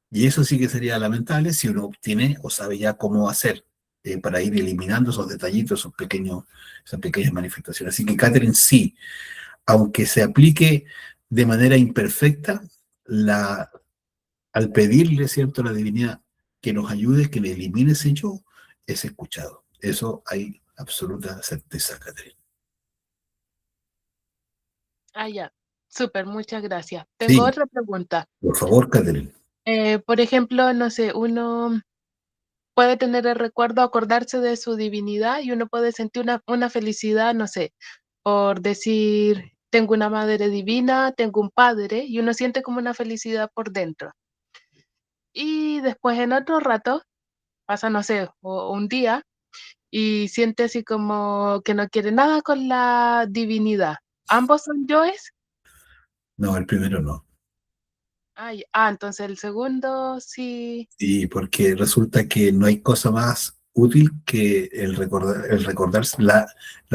Y eso sí que sería lamentable si uno tiene o sabe ya cómo hacer para ir eliminando esos detallitos, esas pequeñas manifestaciones. Así que Catherine, sí, aunque se aplique de manera imperfecta, al pedirle, ¿cierto?, a la divinidad que nos ayude, que le elimine ese yo, es escuchado. Eso hay absoluta certeza, Catherine. Ah, ya. Súper, muchas gracias. Tengo Sí, otra pregunta. por favor, Catherine. Por ejemplo, no sé, uno puede tener el recuerdo, acordarse de su divinidad y uno puede sentir una felicidad, no sé, por decir, tengo una madre divina, tengo un padre, y uno siente como una felicidad por dentro. Y después en otro rato, pasa, no sé, o un día, y siente así como que no quiere nada con la divinidad. ¿Ambos son yoes? No, el primero no. Entonces el segundo sí. Y porque resulta que no hay cosa más útil que el recordarse, la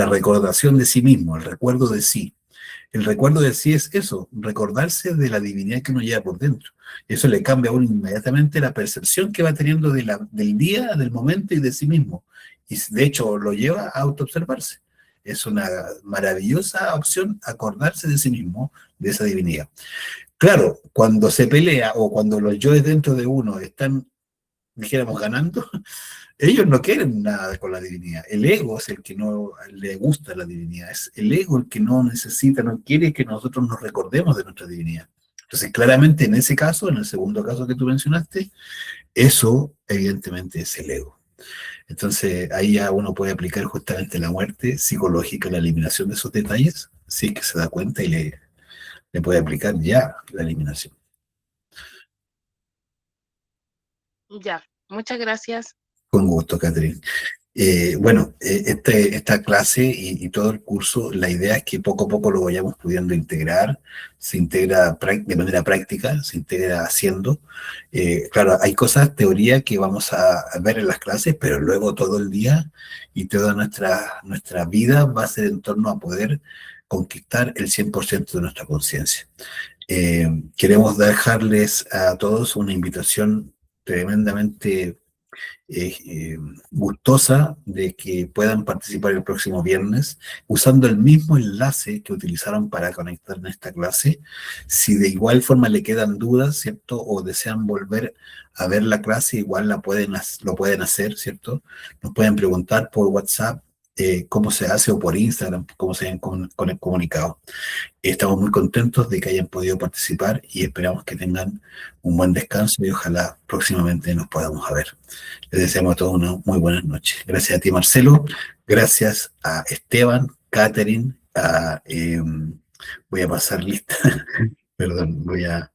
recordación de sí mismo, el recuerdo de sí. El recuerdo de sí es eso, recordarse de la divinidad que uno lleva por dentro. Eso le cambia a uno inmediatamente la percepción que va teniendo del día, del momento y de sí mismo. Y de hecho lo lleva a autoobservarse. Es una maravillosa opción acordarse de sí mismo, de esa divinidad. Claro, cuando se pelea o cuando los yoes dentro de uno están, dijéramos, ganando, ellos no quieren nada con la divinidad. El ego es el que no le gusta la divinidad. Es el ego el que no necesita, no quiere que nosotros nos recordemos de nuestra divinidad. Entonces, claramente en ese caso, en el segundo caso que tú mencionaste, eso evidentemente es el ego. Entonces, ahí ya uno puede aplicar justamente la muerte psicológica, la eliminación de esos detalles, si es que se da cuenta y le puede aplicar ya la eliminación. Ya, muchas gracias. Con gusto, Catherine. Bueno, esta clase y todo el curso, la idea es que poco a poco lo vayamos pudiendo integrar, se integra de manera práctica, se integra haciendo. Claro, hay cosas, teoría, que vamos a ver en las clases, pero luego todo el día y toda nuestra vida va a ser en torno a poder conquistar el 100% de nuestra conciencia. Queremos dejarles a todos una invitación tremendamente gustosa de que puedan participar el próximo viernes usando el mismo enlace que utilizaron para conectar en esta clase. Si de igual forma le quedan dudas, ¿cierto? O desean volver a ver la clase, igual lo pueden hacer, ¿cierto? Nos pueden preguntar por WhatsApp cómo se hace o por Instagram, cómo se han comunicado. Estamos muy contentos de que hayan podido participar y esperamos que tengan un buen descanso y ojalá próximamente nos podamos ver. Les deseamos a todos una muy buenas noches. Gracias a ti, Marcelo. Gracias a Esteban, Catherine, voy a pasar lista. Perdón,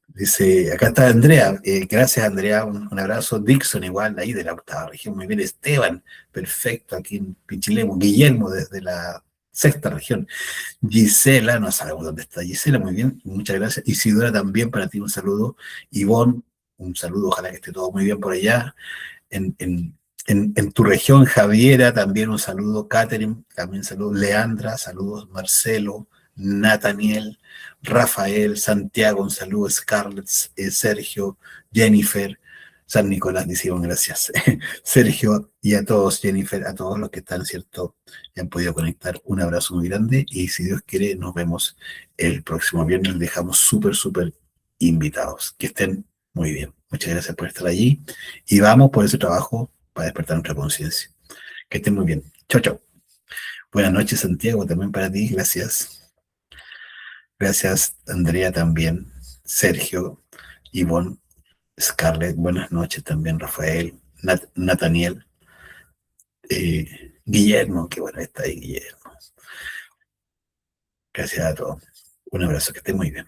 dice, acá está Andrea. Gracias, Andrea. Un abrazo. Dixon, igual, ahí de la octava región. Muy bien, Esteban. Perfecto, aquí en Pichilemu. Guillermo, desde la sexta región. Gisela, no sabemos dónde está Gisela, muy bien, muchas gracias. Isidora, también para ti un saludo. Ivonne, un saludo, ojalá que esté todo muy bien por allá. En tu región, Javiera, también un saludo. Catherine, también saludos. Leandra, saludos. Marcelo, Nathaniel, Rafael, Santiago, un saludo. Scarlett, Sergio, Jennifer, San Nicolás, decimos gracias. Sergio y a todos, Jennifer, a todos los que están, ¿cierto? Y han podido conectar. Un abrazo muy grande y si Dios quiere, nos vemos el próximo viernes. Les dejamos súper invitados. Que estén muy bien. Muchas gracias por estar allí y vamos por ese trabajo para despertar nuestra conciencia. Que estén muy bien. Chao, chao. Buenas noches, Santiago, también para ti. Gracias. Gracias, Andrea, también. Sergio, Ivonne, Scarlett, buenas noches también, Rafael, Nathaniel, Guillermo, qué bueno está ahí, Guillermo. Gracias a todos. Un abrazo, que estén muy bien.